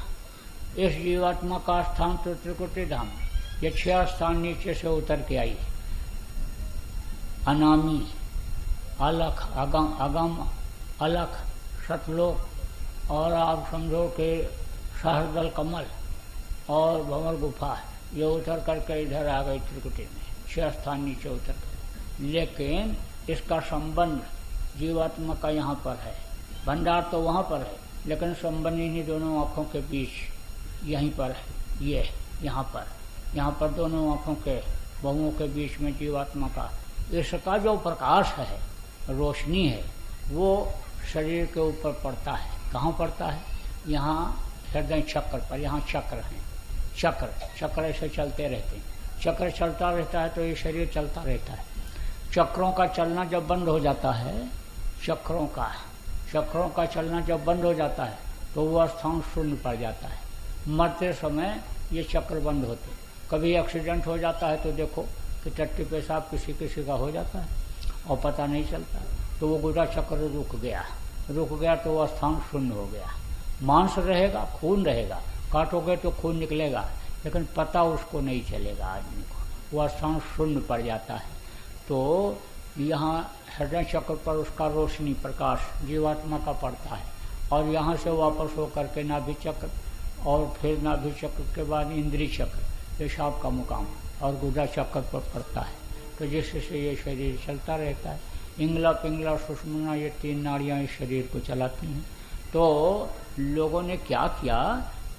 Speaker 1: इस जीवात्मा का स्थान तो त्रिकुटी धाम, ये 6 स्थान नीचे से उतर के आई। अनामी, अलख, अगम, अलख, सतलोक, और आप समझो कि सहस्रदल कमल और भंवर गुफा, ये उतर करके इधर आ गई त्रिकुटी में, 6 स्थान नीचे उतर कर। लेकिन इसका संबंध जीवात्मा का यहाँ पर है, भंडार तो वहाँ पर है, लेकिन संबंध इन्हीं दोनों आँखों के बीच यहीं पर है। ये यहाँ पर दोनों आँखों के बहुओं के बीच में जीवात्मा का इसका जो प्रकाश है, रोशनी है, वो शरीर के ऊपर पड़ता है। कहाँ पड़ता है? यहाँ हृदय चक्र पर। यहाँ चक्र हैं, चक्र ऐसे चलते रहते हैं। चक्र चलता रहता है तो ये शरीर चलता रहता है। चक्रों का चलना जब बंद हो जाता है, चक्रों का चलना जब बंद हो जाता है तो वो स्थान शून्य पड़ जाता है। मरते समय ये चक्र बंद होते। कभी एक्सीडेंट हो जाता है तो देखो कि टट्टी पेशाब किसी का हो जाता है और पता नहीं चलता, तो वो गुदा चक्र रुक गया तो वो स्थान शून्य हो गया। मांस रहेगा, खून रहेगा, काटोगे तो खून निकलेगा, लेकिन पता उसको नहीं चलेगा आदमी को, वो स्थान शून्य पड़ जाता है। तो यहाँ हृदय चक्र पर उसका रोशनी प्रकाश जीवात्मा का पड़ता है, और यहाँ से वापस होकर के नाभि चक्र, और फिर नाभि चक्र के बाद इंद्रिय चक्र, पेशाब का मुकाम, और गुदा चक्र पर पड़ता है। तो जिससे ये शरीर चलता रहता है। इंगला, पिंगला, सुषुम्ना, ये 3 नाड़ियाँ इस शरीर को चलाती हैं। तो लोगों ने क्या किया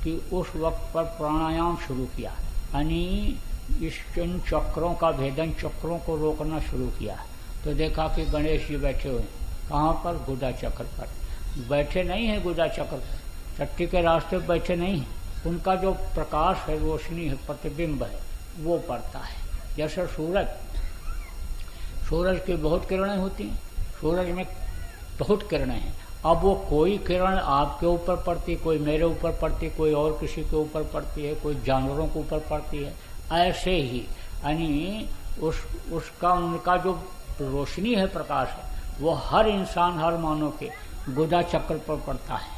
Speaker 1: कि उस वक्त पर प्राणायाम शुरू किया, यानी इन चक्रों का भेदन, चक्रों को रोकना शुरू किया। तो देखा कि गणेश जी बैठे हुए, कहाँ पर? गुदा चक्र पर बैठे नहीं है, गुदा चक्र पर, चट्टी के रास्ते पर बैठे नहीं, उनका जो प्रकाश है, रोशनी है, प्रतिबिंब है, वो पड़ता है। जैसे सूरज की बहुत किरणें होती हैं, सूरज में बहुत किरणें हैं। अब वो कोई किरण आपके ऊपर पड़ती, कोई मेरे ऊपर पड़ती, कोई और किसी के ऊपर पड़ती है, कोई जानवरों के ऊपर पड़ती है। ऐसे ही यानी उनका जो रोशनी है, प्रकाश है, वो हर इंसान, हर मानव के गुदा चक्र पर पड़ता है,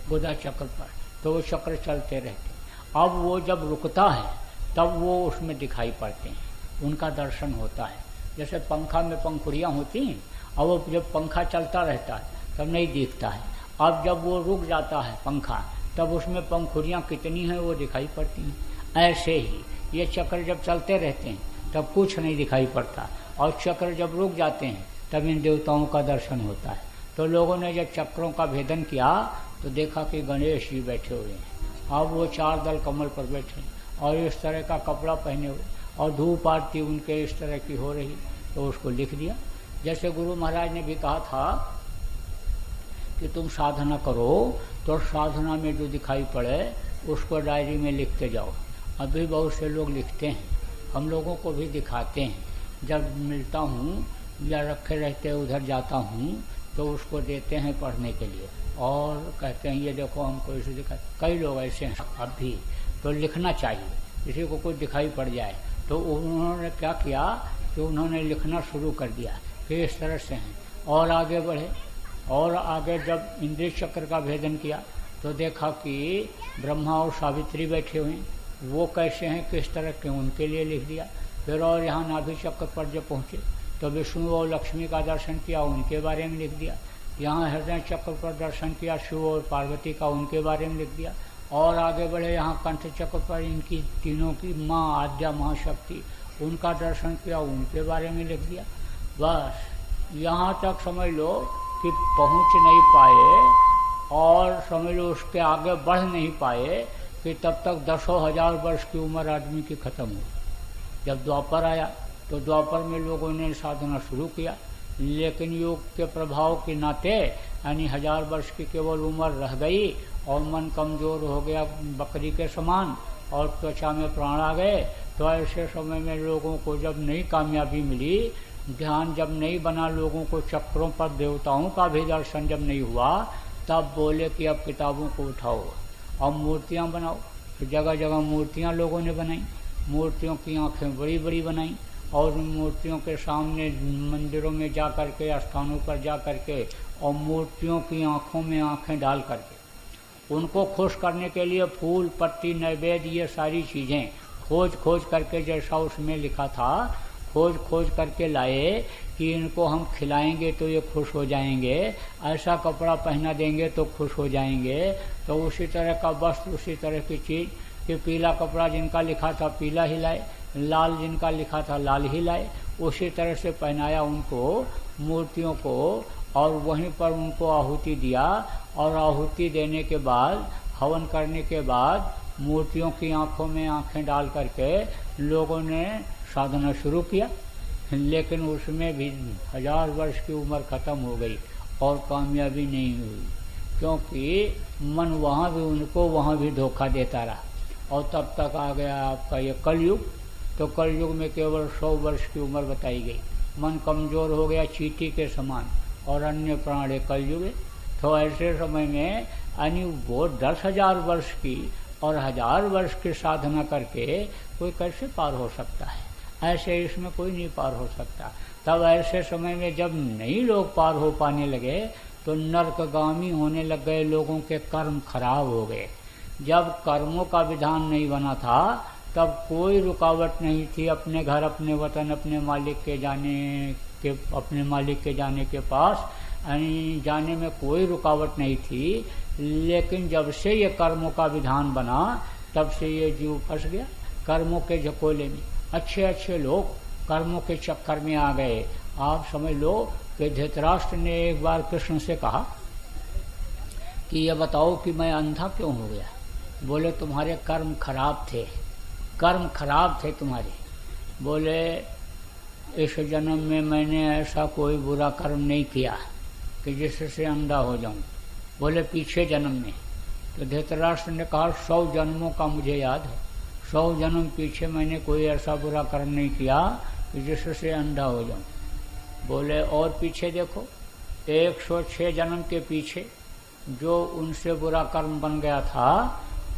Speaker 1: गुदा चक्र पर। तो वो चक्र चलते रहते। अब वो जब रुकता है तब वो उसमें दिखाई पड़ते हैं, उनका दर्शन होता है। जैसे पंखा में पंखुड़ियाँ होती हैं, अब वो जब पंखा चलता रहता है तब नहीं दिखता है। अब जब वो रुक जाता है पंखा, तब उसमें पंखुड़ियाँ कितनी हैं वो दिखाई पड़ती हैं। ऐसे ही ये चक्र जब चलते रहते हैं तब कुछ नहीं दिखाई पड़ता, और चक्र जब रुक जाते हैं तब इन देवताओं का दर्शन होता है। तो लोगों ने जब चक्रों का भेदन किया तो देखा कि गणेश जी बैठे हुए हैं। अब वो 4 दल कमल पर बैठे हैं और इस तरह का कपड़ा पहने हुए, और धूप आरती उनके इस तरह की हो रही, तो उसको लिख दिया। जैसे गुरु महाराज ने भी कहा था कि तुम साधना करो तो साधना में जो दिखाई पड़े उसको डायरी में लिखते जाओ। अभी बहुत से लोग लिखते हैं, हम लोगों को भी दिखाते हैं। जब मिलता हूँ या रखे रहते उधर जाता हूँ तो उसको देते हैं पढ़ने के लिए, और कहते हैं ये देखो हमको इसे दिखा। कई लोग ऐसे हैं अब भी, तो लिखना चाहिए। किसी को कुछ दिखाई पड़ जाए तो उन्होंने क्या किया कि उन्होंने लिखना शुरू कर दिया कि इस तरह से हैं, और आगे बढ़े। और आगे जब इंद्रिय चक्र का भेदन किया तो देखा कि ब्रह्मा और सावित्री बैठे हुए हैं, वो कैसे हैं, किस तरह के, उनके लिए लिख दिया। फिर और यहाँ नाभि चक्र पर जब पहुँचे तो विष्णु और लक्ष्मी का दर्शन किया, उनके बारे में लिख दिया। यहाँ हृदय चक्र पर दर्शन किया शिव और पार्वती का, उनके बारे में लिख दिया। और आगे बढ़े यहाँ कंठ चक्र पर इनकी तीनों की माँ आद्या महाशक्ति, उनका दर्शन किया, उनके बारे में लिख दिया। बस यहाँ तक समझ लो कि पहुँच नहीं पाए, और समझ लो उसके आगे बढ़ नहीं पाए कि तब तक 10,000 वर्ष की उम्र आदमी की खत्म हुई। जब द्वापर आया तो द्वापर में लोगों ने साधना शुरू किया, लेकिन योग के प्रभाव के नाते यानी 1000 वर्ष की केवल उम्र रह गई, और मन कमजोर हो गया बकरी के समान, और त्वचा में प्राण आ गए। तो ऐसे समय में लोगों को जब नई कामयाबी मिली, ध्यान जब नहीं बना, लोगों को चक्रों पर देवताओं का भी दर्शन जब नहीं हुआ, तब बोले कि अब किताबों को उठाओ, अब मूर्तियाँ बनाओ। तो जगह जगह मूर्तियाँ लोगों ने बनाई, मूर्तियों की आँखें बड़ी बड़ी बनाई, और उन मूर्तियों के सामने मंदिरों में जा कर के, स्थानों पर जा कर के, और मूर्तियों की आँखों में आँखें डाल करके उनको खुश करने के लिए फूल, पत्ती, नैवेद्य, ये सारी चीज़ें खोज खोज करके, जैसा उसमें लिखा था, खोज खोज करके लाए कि इनको हम खिलाएंगे तो ये खुश हो जाएंगे, ऐसा कपड़ा पहना देंगे तो खुश हो जाएंगे। तो उसी तरह का वस्त्र, उसी तरह की चीज़ कि पीला कपड़ा जिनका लिखा था पीला ही लाए, लाल जिनका लिखा था लाल ही लाए, उसी तरह से पहनाया उनको मूर्तियों को, और वहीं पर उनको आहुति दिया। और आहुति देने के बाद, हवन करने के बाद मूर्तियों की आंखों में आंखें डाल करके लोगों ने साधना शुरू किया। लेकिन उसमें भी 1000 वर्ष की उम्र खत्म हो गई और कामयाबी नहीं हुई, क्योंकि मन वहाँ भी उनको वहाँ भी धोखा देता रहा। और तब तक आ गया आपका ये कलयुग। तो कलयुग में केवल 100 वर्ष की उम्र बताई गई। मन कमजोर हो गया चींटी के समान और अन्य प्राणी कलयुग है। तो ऐसे समय में यानी वो 10,000 वर्ष की और 1000 वर्ष की साधना करके कोई कैसे पार हो सकता है? ऐसे इसमें कोई नहीं पार हो सकता। तब ऐसे समय में जब नहीं लोग पार हो पाने लगे तो नरकगामी होने लग गए, लोगों के कर्म खराब हो गए। जब कर्मों का विधान नहीं बना था तब कोई रुकावट नहीं थी अपने घर, अपने वतन, अपने मालिक के जाने के पास यानी जाने में कोई रुकावट नहीं थी। लेकिन जब से ये कर्मों का विधान बना तब से ये जीव फंस गया कर्मों के झकोले में। अच्छे अच्छे लोग कर्मों के चक्कर में आ गए। आप समझ लो कि धृतराष्ट्र ने एक बार कृष्ण से कहा कि ये बताओ कि मैं अंधा क्यों हो गया? बोले तुम्हारे कर्म खराब थे, कर्म खराब थे तुम्हारे। बोले इस जन्म में मैंने ऐसा कोई बुरा कर्म नहीं किया कि जिससे अंधा हो जाऊं। बोले पीछे जन्म में? तो धृतराष्ट्र ने कहा 100 जन्मों का मुझे याद है, 100 जन्म पीछे मैंने कोई ऐसा बुरा कर्म नहीं किया कि जिससे अंधा हो जाऊं। बोले और पीछे देखो, 106 जन्म के पीछे जो उनसे बुरा कर्म बन गया था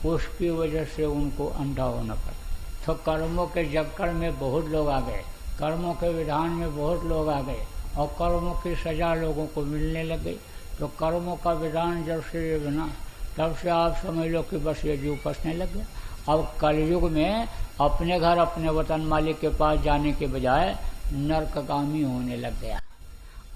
Speaker 1: उसकी वजह से उनको अंधा होना पड़ा। तो कर्मों के चक्कर में बहुत लोग आ गए, कर्मों के विधान में बहुत लोग आ गए और कर्मों की सजा लोगों को मिलने लग गई। तो कर्मों का विधान जब से ये बना तब से आप समझ लो कि बस ये जीव फंसने लग गया। अब कलयुग में अपने घर अपने वतन मालिक के पास जाने के बजाय नरकगामी होने लग गया।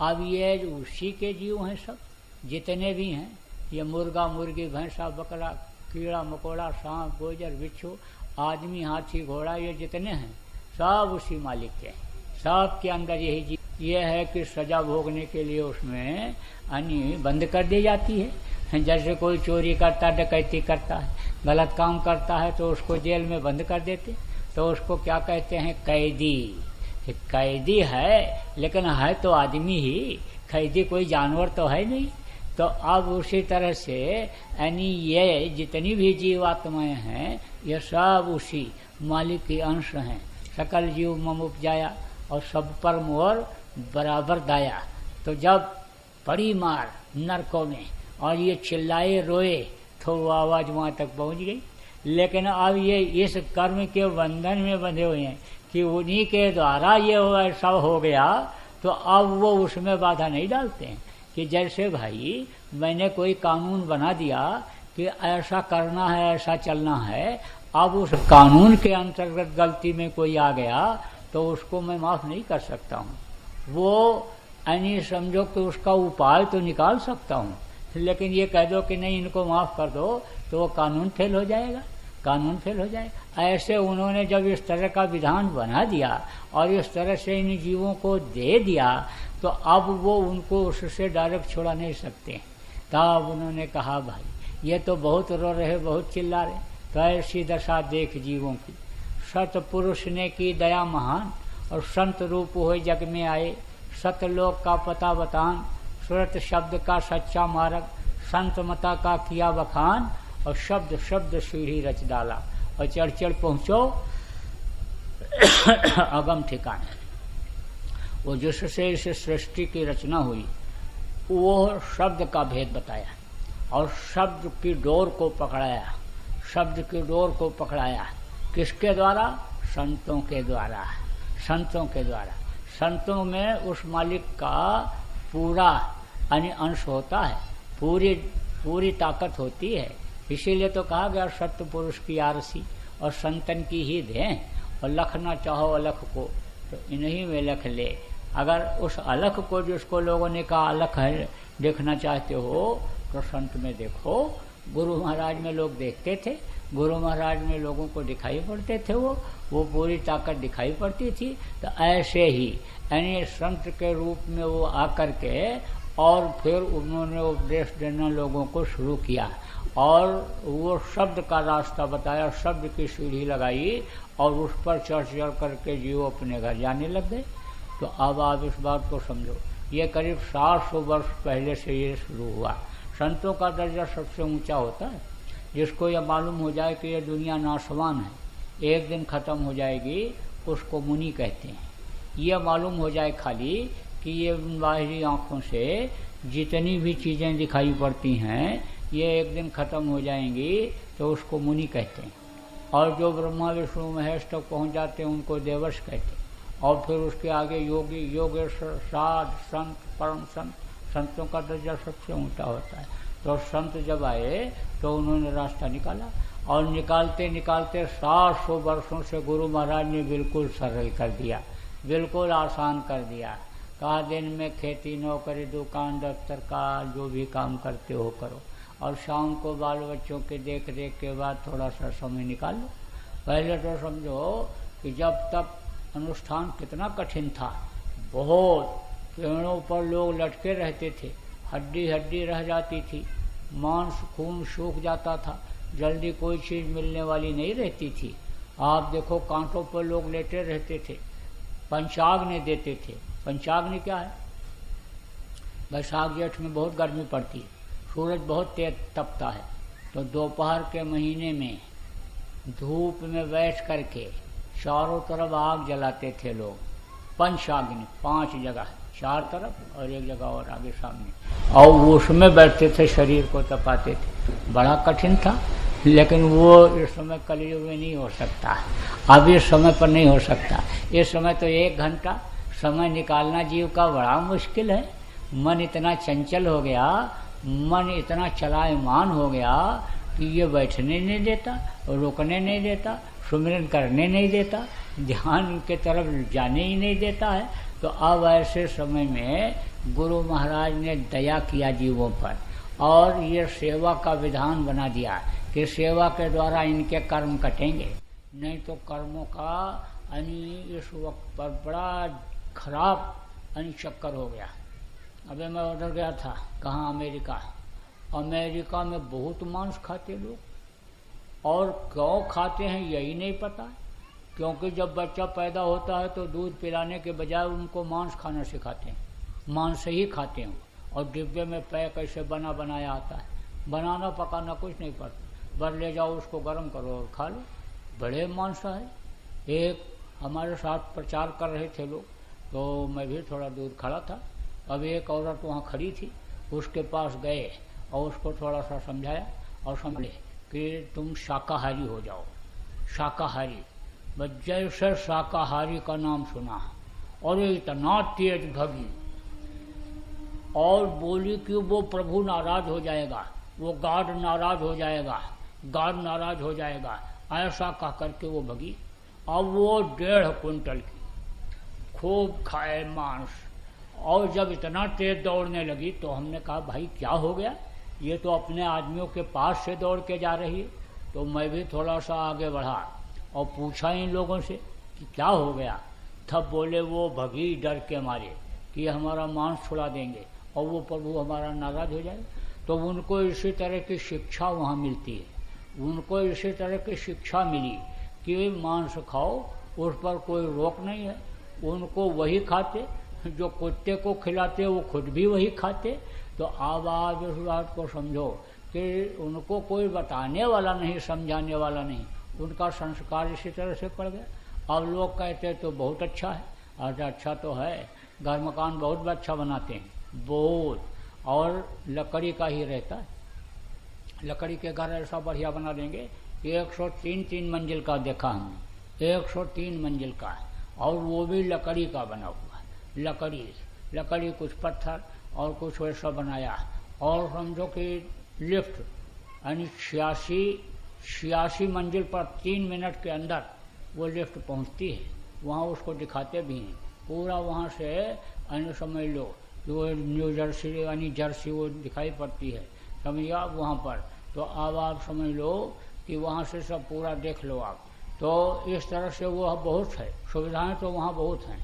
Speaker 1: अब ये उसी के जीव हैं सब जितने भी हैं, ये मुर्गा मुर्गी भैंसा बकरा कीड़ा मकोड़ा सांप गोजर बिच्छू आदमी हाथी घोड़ा ये जितने हैं सब उसी मालिक के हैं। सब के अंदर यही जीव ये है कि सजा भोगने के लिए उसमें यानी बंद कर दी जाती है। जैसे कोई चोरी करता डकैती करता है गलत काम करता है तो उसको जेल में बंद कर देते, तो उसको क्या कहते हैं? कैदी। कैदी है लेकिन है तो आदमी ही, कैदी कोई जानवर तो है नहीं। तो अब उसी तरह से यानी ये जितनी भी जीवात्माएं हैं ये सब उसी मालिक के अंश हैं। सकल जीव मम उपजाया और सब पर मोर बराबर दाया। तो जब पड़ी मार नरकों में और ये चिल्लाए रोए तो वो आवाज वहां तक पहुंच गई। लेकिन अब ये इस कर्म के बंधन में बंधे हुए हैं कि उन्हीं के द्वारा ये ऐसा हो गया, तो अब वो उसमें बाधा नहीं डालते हैं कि जैसे भाई मैंने कोई कानून बना दिया कि ऐसा करना है ऐसा चलना है, अब उस कानून के अंतर्गत गलती में कोई आ गया तो उसको मैं माफ नहीं कर सकता हूँ। वो यानी समझो कि उसका उपाय तो निकाल सकता हूँ, लेकिन ये कह दो कि नहीं इनको माफ कर दो तो वो कानून फेल हो जाएगा, कानून फेल हो जाएगा। ऐसे उन्होंने जब इस तरह का विधान बना दिया और इस तरह से इन जीवों को दे दिया तो अब वो उनको उससे डायरेक्ट छोड़ा नहीं सकते। तब उन्होंने कहा भाई ये तो बहुत रो रहे, बहुत चिल्ला रहे, तो ऐसी दशा देख जीवों की। सतपुरुष ने की दया महान और संत रूप हो जग में आए, सतलोक का पता बतान, सुरत शब्द का सच्चा मार्ग, संत मता का किया बखान और शब्द शब्द सीढ़ी रच डाला और चढ़ चढ़ पहुंचो अगम ठिकाने। वो जिससे इस सृष्टि की रचना हुई वो शब्द का भेद बताया और शब्द की डोर को पकड़ाया, शब्द की डोर को पकड़ाया। किसके द्वारा? संतों के द्वारा, संतों के द्वारा। संतों में उस मालिक का पूरा यानी अंश होता है, पूरी ताकत होती है। इसीलिए तो कहा गया सत्य पुरुष की आरसी और संतन की ही दें और लख ना चाहो अलख को, तो इन्हीं में लख ले। अगर उस अलख को जिसको लोगों ने कहा अलख है देखना चाहते हो तो संत में देखो। गुरु महाराज में लोग देखते थे, गुरु महाराज में लोगों को दिखाई पड़ते थे, वो पूरी ताकत दिखाई पड़ती थी। तो ऐसे ही यानी संत के रूप में वो आकर के और फिर उन्होंने उपदेश देना लोगों को शुरू किया और वो शब्द का रास्ता बताया, शब्द की सीढ़ी लगाई और उस पर चढ़ करके जीव अपने घर जाने लग गए। तो अब आप इस बात को समझो, ये करीब 700 वर्ष पहले से ये शुरू हुआ। संतों का दर्जा सबसे ऊंचा होता है। जिसको यह मालूम हो जाए कि यह दुनिया नाशवान है, एक दिन खत्म हो जाएगी, उसको मुनि कहते हैं। यह मालूम हो जाए खाली कि ये बाहरी आँखों से जितनी भी चीज़ें दिखाई पड़ती हैं ये एक दिन खत्म हो जाएंगी, तो उसको मुनि कहते हैं। और जो ब्रह्मा विष्णु महेश तक पहुँच जाते हैं उनको देवर्ष कहते हैं। और फिर उसके आगे योगी, योगेश्वर, साध, संत, परम संत, संतों का दर्जा सबसे ऊंचा होता है। तो संत जब आए तो उन्होंने रास्ता निकाला और निकालते निकालते 700 वर्षों से गुरु महाराज ने बिल्कुल सरल कर दिया, बिल्कुल आसान कर दिया। कहा दिन में खेती नौकरी दुकान दफ्तर का जो भी काम करते हो करो और शाम को बाल बच्चों के देख रेख के बाद थोड़ा सा समय निकाल लो। पहले तो समझो कि जब तक अनुष्ठान कितना कठिन था, बहुत पेड़ों पर लोग लटके रहते थे, हड्डी हड्डी रह जाती थी, मांस खून सूख जाता था, जल्दी कोई चीज़ मिलने वाली नहीं रहती थी। आप देखो कांटों पर लोग लेटे रहते थे, पंचाग्नि देते थे। पंचाग्नि क्या है? बैसाख जेठ में बहुत गर्मी पड़ती है, सूरज बहुत तेज तपता है, तो दोपहर के महीने में धूप में बैठ करके चारों तरफ आग जलाते थे लोग। पंचाग्नि 5 जगह, 4 तरफ और 1 जगह और आगे सामने, और उसमें बैठते थे, शरीर को तपाते थे। बड़ा कठिन था, लेकिन वो इस समय कलयुग में नहीं हो सकता, अब इस समय पर नहीं हो सकता। इस समय तो 1 घंटा समय निकालना जीव का बड़ा मुश्किल है। मन इतना चंचल हो गया, मन इतना चलायमान हो गया कि ये बैठने नहीं देता, रुकने नहीं देता, सुमिरन करने नहीं देता, ध्यान के तरफ जाने ही नहीं देता है। तो अब ऐसे समय में गुरु महाराज ने दया किया जीवों पर और ये सेवा का विधान बना दिया कि सेवा के द्वारा इनके कर्म कटेंगे, नहीं तो कर्मों का इस वक्त पर बड़ा खराब चक्कर हो गया। अबे मैं उधर गया था, कहाँ, अमेरिका। अमेरिका में बहुत मांस खाते लोग, और क्यों खाते हैं यही नहीं पता, क्योंकि जब बच्चा पैदा होता है तो दूध पिलाने के बजाय उनको मांस खाना सिखाते हैं, मांस ही खाते हैं। और डिब्बे में पैक ऐसे बना बनाया आता है, बनाना पकाना कुछ नहीं पड़ता, बस ले जाओ उसको गर्म करो और खा लो। बड़े मांस है। एक हमारे साथ प्रचार कर रहे थे लोग, तो मैं भी थोड़ा दूर खड़ा था। अब एक औरत वहाँ खड़ी थी, उसके पास गए और उसको थोड़ा सा समझाया और समझे कि तुम शाकाहारी हो जाओ। शाकाहारी, बस जैसे शाकाहारी का नाम सुना और इतना तेज भगी और बोली कि वो प्रभु नाराज हो जाएगा, वो गॉड नाराज हो जाएगा, गॉड नाराज हो जाएगा, ऐसा कह करके वो भगी। अब वो 1.5 क्विंटल की खूब खाए मांस, और जब इतना तेज दौड़ने लगी तो हमने कहा भाई क्या हो गया, ये तो अपने आदमियों के पास से दौड़ के जा रही है। तो मैं भी थोड़ा सा आगे बढ़ा और पूछा इन लोगों से कि क्या हो गया। तब बोले वो भगी डर के मारे कि हमारा मांस छुड़ा देंगे और वो प्रभु हमारा नाराज हो जाए। तो उनको इसी तरह की शिक्षा वहाँ मिलती है, उनको इसी तरह की शिक्षा मिली कि मांस खाओ, उस पर कोई रोक नहीं है। उनको वही खाते जो कुत्ते को खिलाते, वो खुद भी वही खाते। तो अब आप इस बात को समझो कि उनको कोई बताने वाला नहीं, समझाने वाला नहीं, उनका संस्कार इसी तरह से पड़ गया। अब लोग कहते तो बहुत अच्छा है, अच्छा अच्छा तो है, घर मकान बहुत अच्छा बनाते हैं, बहुत, और लकड़ी का ही रहता है। लकड़ी के घर ऐसा बढ़िया बना देंगे, 103 मंजिल का देखा हमने, 103 मंजिल का, और वो भी लकड़ी का बना हुआ है। लकड़ी कुछ पत्थर और कुछ वैसा बनाया। और समझो कि लिफ्ट यानी 86 मंजिल पर 3 मिनट के अंदर वो लिफ्ट पहुंचती है, वहाँ उसको दिखाते भी हैं। पूरा वहाँ से अन्य समझ लो जो न्यू जर्सी यानी जर्सी वो दिखाई पड़ती है, समझिए आप वहाँ पर। तो अब आप समझ लो कि वहाँ से सब पूरा देख लो आप। तो इस तरह से वो बहुत है, सुविधाएं तो वहाँ बहुत हैं।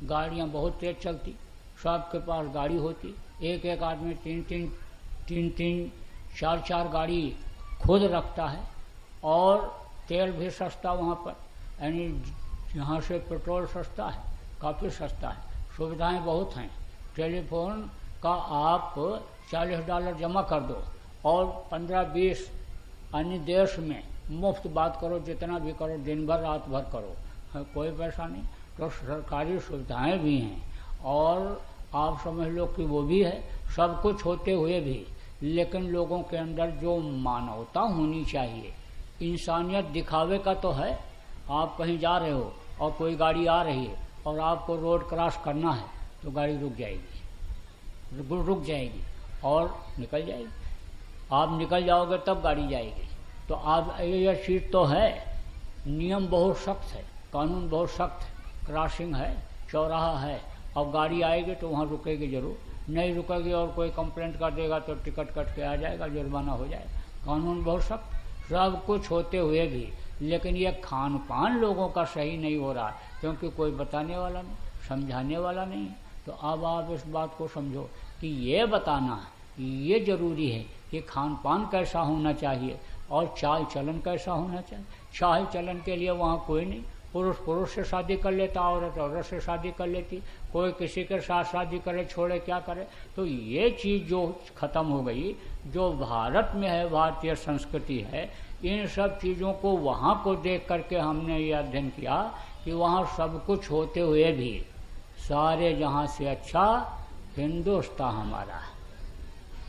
Speaker 1: गाड़ियाँ बहुत तेज चलती, सबके पास गाड़ी होती, एक एक आदमी तीन चार गाड़ी खुद रखता है। और तेल भी सस्ता वहाँ पर, यानी यहाँ से पेट्रोल सस्ता है, काफ़ी सस्ता है। सुविधाएं बहुत हैं। टेलीफोन का आप $40 जमा कर दो और 15-20 अन्य देश में मुफ्त बात करो, जितना भी करो, दिन भर रात भर करो, कोई पैसा नहीं। तो सरकारी सुविधाएं भी हैं और आप समझ लो कि वो भी है, सब कुछ होते हुए भी। लेकिन लोगों के अंदर जो मानवता होनी चाहिए, इंसानियत दिखावे का तो है। आप कहीं जा रहे हो और कोई गाड़ी आ रही है और आपको रोड क्रॉस करना है तो गाड़ी रुक जाएगी और निकल जाएगी। आप निकल जाओगे तब गाड़ी जाएगी। तो आप ये चीज़ तो है, नियम बहुत सख्त है, कानून बहुत सख्त है। क्रॉसिंग है, चौराहा है, अब गाड़ी आएगी तो वहाँ रुकेगी जरूर, नहीं रुकेगी और कोई कंप्लेंट कर देगा तो टिकट कट के आ जाएगा, जुर्माना हो जाएगा। कानून बहुत सख्त, सब कुछ होते हुए भी। लेकिन ये खान पान लोगों का सही नहीं हो रहा, क्योंकि कोई बताने वाला नहीं, समझाने वाला नहीं। तो अब आप इस बात को समझो कि ये बताना ये जरूरी है कि खान पान कैसा होना चाहिए और चाल चलन कैसा होना चाहिए। चाल चलन के लिए वहाँ कोई नहीं, पुरुष से शादी कर लेता, औरत से शादी कर लेती, कोई किसी के साथ शादी करे छोड़े क्या करे। तो ये चीज़ जो खत्म हो गई, जो भारत में है, भारतीय संस्कृति है, इन सब चीज़ों को वहाँ को देख करके हमने ये अध्ययन किया कि वहाँ सब कुछ होते हुए भी सारे जहाँ से अच्छा हिंदुस्तान हमारा है,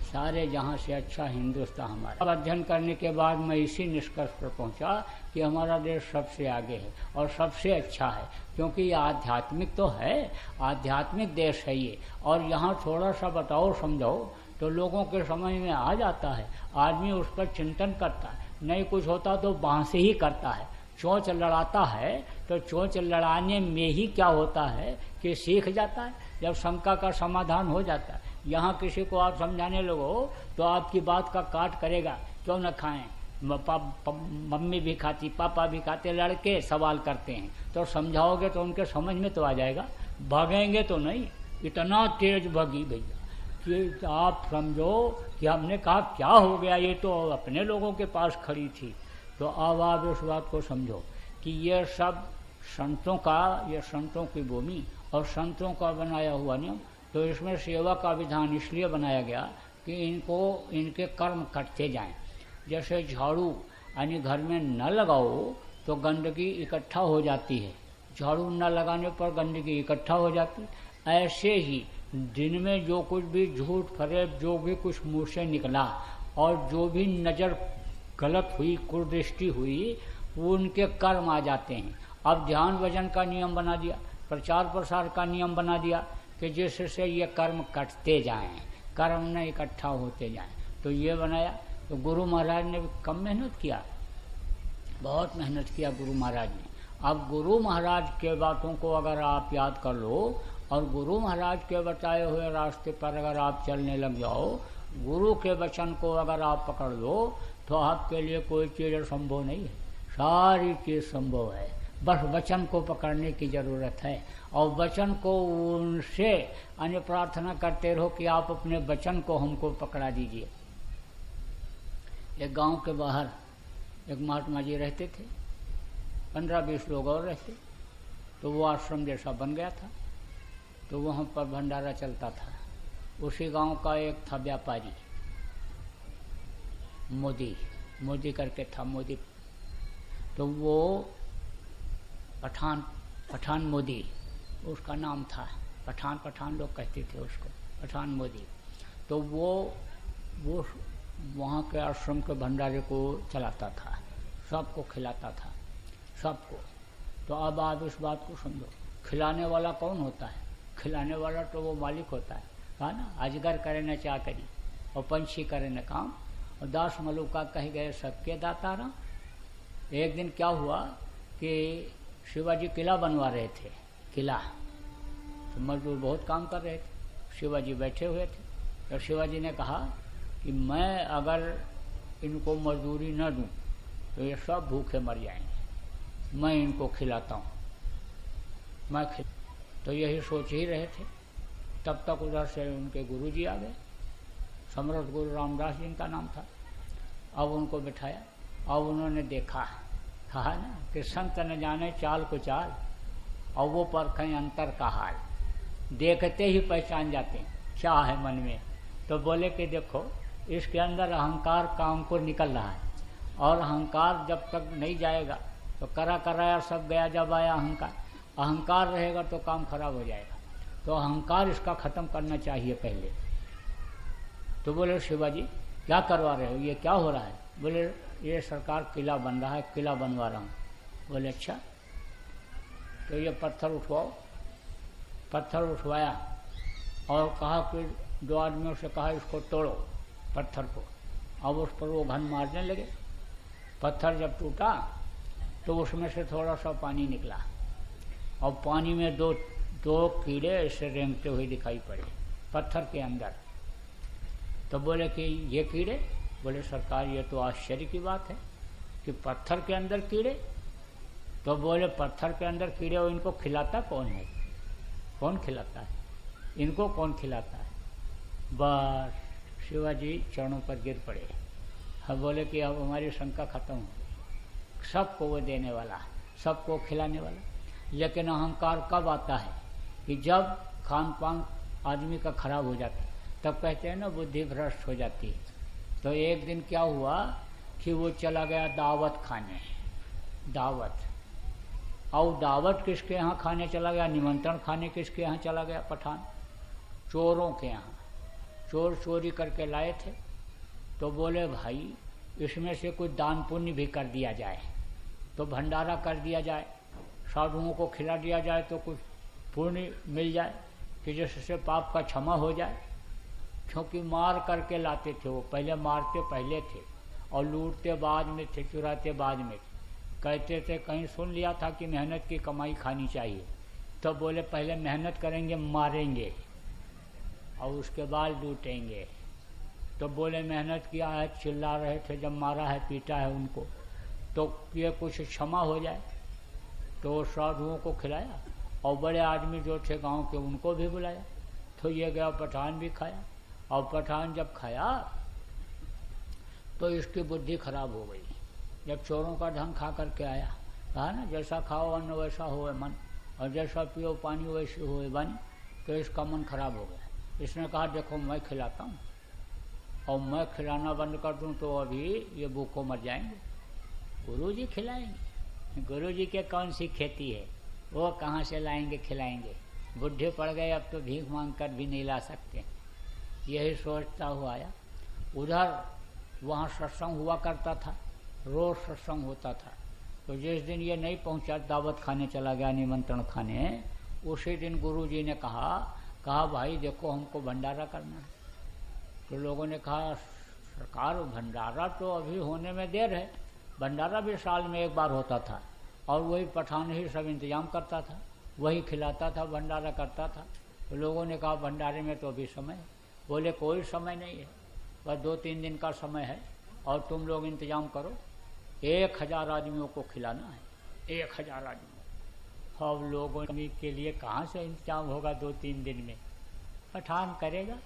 Speaker 1: सारे जहाँ से अच्छा हिंदुस्तान हमारा। अब अध्ययन करने के बाद मैं इसी निष्कर्ष पर पहुँचा कि हमारा देश सबसे आगे है और सबसे अच्छा है, क्योंकि ये आध्यात्मिक तो है, आध्यात्मिक देश है ये। और यहाँ थोड़ा सा बताओ समझाओ तो लोगों के समझ में आ जाता है, आदमी उस पर चिंतन करता है। नहीं कुछ होता तो बाँस ही करता है, चोंच लड़ाता है तो चोंच लड़ाने में ही क्या होता है कि सीख जाता है, जब शंका का समाधान हो जाता है। यहाँ किसी को आप समझाने लगो तो आपकी बात का काट करेगा, क्यों न खाएं, मम्मी भी खाती, पापा भी खाते, लड़के सवाल करते हैं। तो समझाओगे तो उनके समझ में तो आ जाएगा, भागेंगे तो नहीं। इतना तेज भागी भैया कि आप समझो कि हमने कहा क्या हो गया, ये तो अपने लोगों के पास खड़ी थी। तो अब आप इस बात को समझो कि ये सब संतों का, ये संतों की भूमि और संतों का बनाया हुआ नियम। तो इसमें सेवा का विधान इसलिए बनाया गया कि इनको इनके कर्म कटते जाएं। जैसे झाड़ू यानी घर में न लगाओ तो गंदगी इकट्ठा हो जाती है, झाड़ू न लगाने पर गंदगी इकट्ठा हो जाती। ऐसे ही दिन में जो कुछ भी झूठ फरेब जो भी कुछ मुँह से निकला और जो भी नज़र गलत हुई, कुदृष्टि हुई, वो उनके कर्म आ जाते हैं। अब ध्यान भजन का नियम बना दिया, प्रचार प्रसार का नियम बना दिया कि जिससे ये कर्म कटते जाएं, कर्म न इकट्ठा होते जाएं। तो ये बनाया। तो गुरु महाराज ने कम मेहनत किया, बहुत मेहनत किया गुरु महाराज ने। अब गुरु महाराज के बातों को अगर आप याद कर लो और गुरु महाराज के बताए हुए रास्ते पर अगर आप चलने लग जाओ, गुरु के वचन को अगर आप पकड़ लो तो आपके लिए कोई चीज़ संभव नहीं है, सारी चीज़ संभव है। बस वचन को पकड़ने की ज़रूरत है और वचन को उनसे अन्य प्रार्थना करते रहो कि आप अपने वचन को हमको पकड़ा दीजिए। एक गांव के बाहर एक महात्मा जी रहते थे, 15-20 लोग और रहते। तो वो आश्रम जैसा बन गया था, तो वहाँ पर भंडारा चलता था। उसी गांव का एक था व्यापारी, मोदी करके था, मोदी। तो वो पठान मोदी उसका नाम था, पठान लोग कहते थे उसको, पठान मोदी। तो वो वहाँ के आश्रम के भंडारे को चलाता था, सबको खिलाता था, सबको। तो अब आप इस बात को समझो, खिलाने वाला कौन होता है? खिलाने वाला तो वो मालिक होता है, कहा ना, अजगर करे न चाकरी और पंछी करे न काम और दास मलुका कह गए सबके दातारा। एक दिन क्या हुआ कि शिवाजी किला बनवा रहे थे, किला। तो मजदूर बहुत काम कर रहे थे, शिवाजी बैठे हुए थे। तो शिवाजी ने कहा कि मैं अगर इनको मजदूरी न दूं तो ये सब भूखे मर जाएंगे, मैं इनको खिलाता हूँ, मैं तो यही सोच ही रहे थे। तब तक उधर से उनके गुरुजी आ गए, समर्थ गुरु रामदास जी का नाम था। अब उनको बिठाया, अब उन्होंने देखा, कहा ना कि संत न जाने चाल को चाल, और वो परखें अंतर का हाल, देखते ही पहचान जाते हैं क्या है मन में। तो बोले कि देखो इसके अंदर अहंकार का अंकुर निकल रहा है, और अहंकार जब तक नहीं जाएगा तो कराया सब गया, जब आया अहंकार, अहंकार रहेगा तो काम खराब हो जाएगा। तो अहंकार इसका खत्म करना चाहिए पहले। तो बोले शिवाजी क्या करवा रहे हो, ये क्या हो रहा है? बोले ये सरकार किला बन रहा है, किला बनवा रहा हूँ। बोले अच्छा, तो ये पत्थर उठवाओ। पत्थर उठवाया और कहा कि दो आदमियों से कहा इसको तोड़ो पत्थर को। अब उस पर वो घन मारने लगे। पत्थर जब टूटा तो उसमें से थोड़ा सा पानी निकला, और पानी में दो कीड़े ऐसे रेंगते हुए दिखाई पड़े पत्थर के अंदर। तो बोले कि ये कीड़े? बोले सरकार ये तो आश्चर्य की बात है कि पत्थर के अंदर कीड़े। तो बोले पत्थर के अंदर कीड़े, और इनको खिलाता कौन है? कौन खिलाता है इनको, कौन खिलाता है? बस शिवाजी चरणों पर गिर पड़े। हम बोले कि अब हमारी शंका खत्म हो, सबको वो देने वाला, सबको खिलाने वाला। लेकिन अहंकार कब आता है कि जब खान पान आदमी का खराब हो जाता है, तब कहते हैं ना बुद्धि भ्रष्ट हो जाती है। तो एक दिन क्या हुआ कि वो चला गया दावत खाने, दावत। और दावत किसके यहाँ खाने चला गया, निमंत्रण खाने किसके यहाँ चला गया? पठान, चोरों के यहाँ। चोर चोरी करके लाए थे। तो बोले भाई इसमें से कुछ दान पुण्य भी कर दिया जाए, तो भंडारा कर दिया जाए, साधुओं को खिला दिया जाए, तो कुछ पुण्य मिल जाए कि जिससे पाप का क्षमा हो जाए। क्योंकि मार करके लाते थे वो, पहले मारते पहले थे और लूटते बाद में थे, चुराते बाद में थे। कहते थे, कहीं सुन लिया था कि मेहनत की कमाई खानी चाहिए, तो बोले पहले मेहनत करेंगे, मारेंगे और उसके बाद लूटेंगे। तो बोले मेहनत किया है, चिल्ला रहे थे जब मारा है, पीटा है उनको, तो ये कुछ क्षमा हो जाए। तो साधुओं को खिलाया और बड़े आदमी जो थे गांव के उनको भी बुलाया। तो ये गया पठान भी खाया, और पठान जब खाया तो इसकी बुद्धि खराब हो गई। जब चोरों का धन खा करके आया, कहा ना जैसा खाओ अन्न वैसा हो मन, और जैसा पियो पानी वैसी हो वाणी। तो इसका मन खराब हो गया। इसने कहा देखो मैं खिलाता हूँ, और मैं खिलाना बंद कर दूँ तो अभी ये भूखों मर जाएंगे, गुरुजी खिलाएंगे। गुरुजी के कौन सी खेती है, वो कहाँ से लाएंगे खिलाएंगे? बुढ़े पड़ गए, अब तो भीख मांग कर भी नहीं ला सकते। यही सोचता हुआ आया। उधर वहाँ सत्संग हुआ करता था, रोज सत्संग होता था। तो जिस दिन ये नहीं पहुँचा, दावत खाने चला गया, निमंत्रण खाने, उसी दिन गुरुजी ने कहा भाई देखो हमको भंडारा करना है। तो लोगों ने कहा सरकार भंडारा तो अभी होने में देर है, भंडारा भी साल में एक बार होता था, और वही पठान ही सब इंतजाम करता था, वही खिलाता था, भंडारा करता था। तो लोगों ने कहा भंडारे में तो अभी समय है। बोले कोई समय नहीं है, बस 2-3 दिन का समय है, और तुम लोग इंतजाम करो, 1000 आदमियों को खिलाना है, 1000 आदमियों। अब लोगों के लिए कहाँ से इंतजाम होगा 2-3 दिन में? पठान करेगा,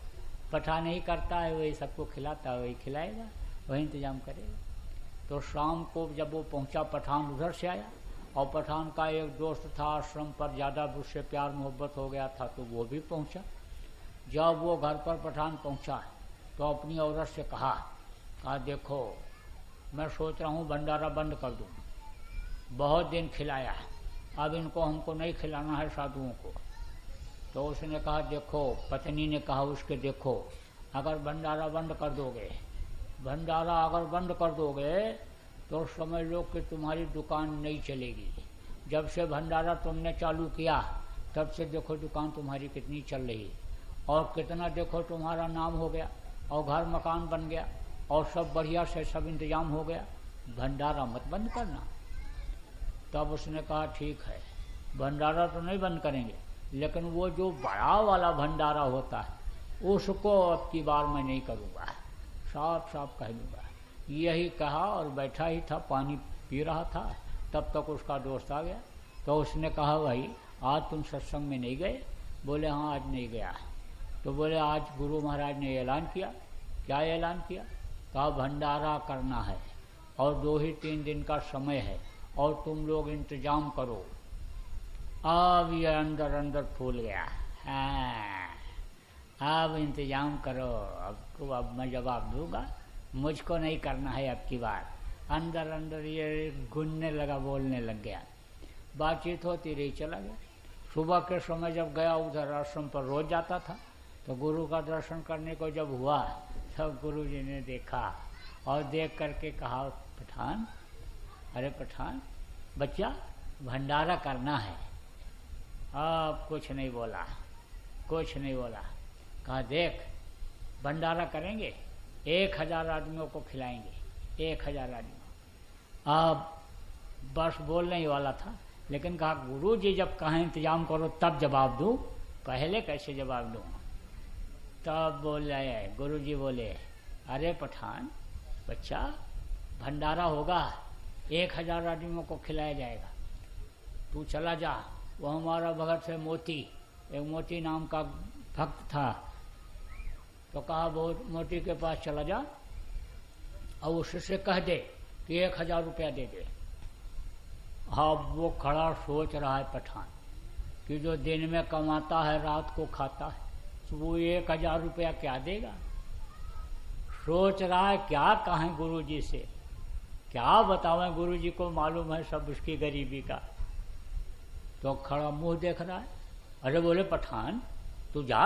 Speaker 1: पठान ही करता है, वही सबको खिलाता है, वही खिलाएगा, वही इंतजाम करेगा। तो शाम को जब वो पहुंचा, पठान उधर से आया, और पठान का एक दोस्त था आश्रम पर, ज़्यादा उससे प्यार मोहब्बत हो गया था, तो वो भी पहुंचा। जब वो घर पर पठान पहुंचा तो अपनी औरत से कहा देखो मैं सोच रहा हूँ भंडारा बंद कर दूँ, बहुत दिन खिलाया, अब इनको हमको नहीं खिलाना है साधुओं को। तो उसने कहा देखो, पत्नी ने कहा उसके देखो, अगर भंडारा बंद कर दोगे, भंडारा अगर बंद कर दोगे तो समझ लो कि तुम्हारी दुकान नहीं चलेगी। जब से भंडारा तुमने चालू किया तब से देखो दुकान तुम्हारी कितनी चल रही, और कितना देखो तुम्हारा नाम हो गया, और घर मकान बन गया, और सब बढ़िया से सब इंतजाम हो गया। भंडारा मत बंद करना। तब उसने कहा ठीक है, भंडारा तो नहीं बंद करेंगे, लेकिन वो जो बड़ा वाला भंडारा होता है उसको अब की बार मैं नहीं करूँगा, साफ साफ कह दूँगा। यही कहा और बैठा ही था, पानी पी रहा था, तब तक उसका दोस्त आ गया। तो उसने कहा भाई आज तुम सत्संग में नहीं गए? बोले हाँ आज नहीं गया। तो बोले आज गुरु महाराज ने ऐलान किया। क्या ऐलान किया? कहा भंडारा करना है और 2 ही 3 दिन का समय है और तुम लोग इंतजाम करो। अब ये अंदर अंदर फूल गया। हाँ अब इंतजाम करो, अब मैं जवाब दूंगा, मुझको नहीं करना है अब की बार। अंदर अंदर ये गुनने लगा, बोलने लग गया। बातचीत होती रही, चला गया। सुबह के समय जब गया उधर आश्रम पर रोज जाता था, तो गुरु का दर्शन करने को जब हुआ तब गुरु जी ने देखा और देख करके कहा पठान, अरे पठान बच्चा भंडारा करना है। अब कुछ नहीं बोला, कुछ नहीं बोला। कहा देख भंडारा करेंगे, 1000 आदमियों को खिलाएंगे, 1000 आदमियों। अब बस बोलने ही वाला था, लेकिन कहा गुरु जी जब कहें इंतजाम करो तब जवाब दूं, पहले कैसे जवाब दूं? तब बोले गुरु जी बोले अरे पठान बच्चा भंडारा होगा, 1000 आदमियों को खिलाया जाएगा, तू चला जा। वो हमारा भगत से मोती, एक मोती नाम का भक्त था, तो कहा बहुत मोती के पास चला जा और उससे कह दे कि 1000 रुपया दे दे। अब वो खड़ा सोच रहा है पठान कि जो दिन में कमाता है रात को खाता है, तो वो 1000 रुपया क्या देगा? सोच रहा है क्या कहें गुरु जी से, क्या बतावें, गुरु जी को मालूम है सब उसकी गरीबी का। तो खड़ा मुंह देख रहा है। अरे बोले पठान तू जा,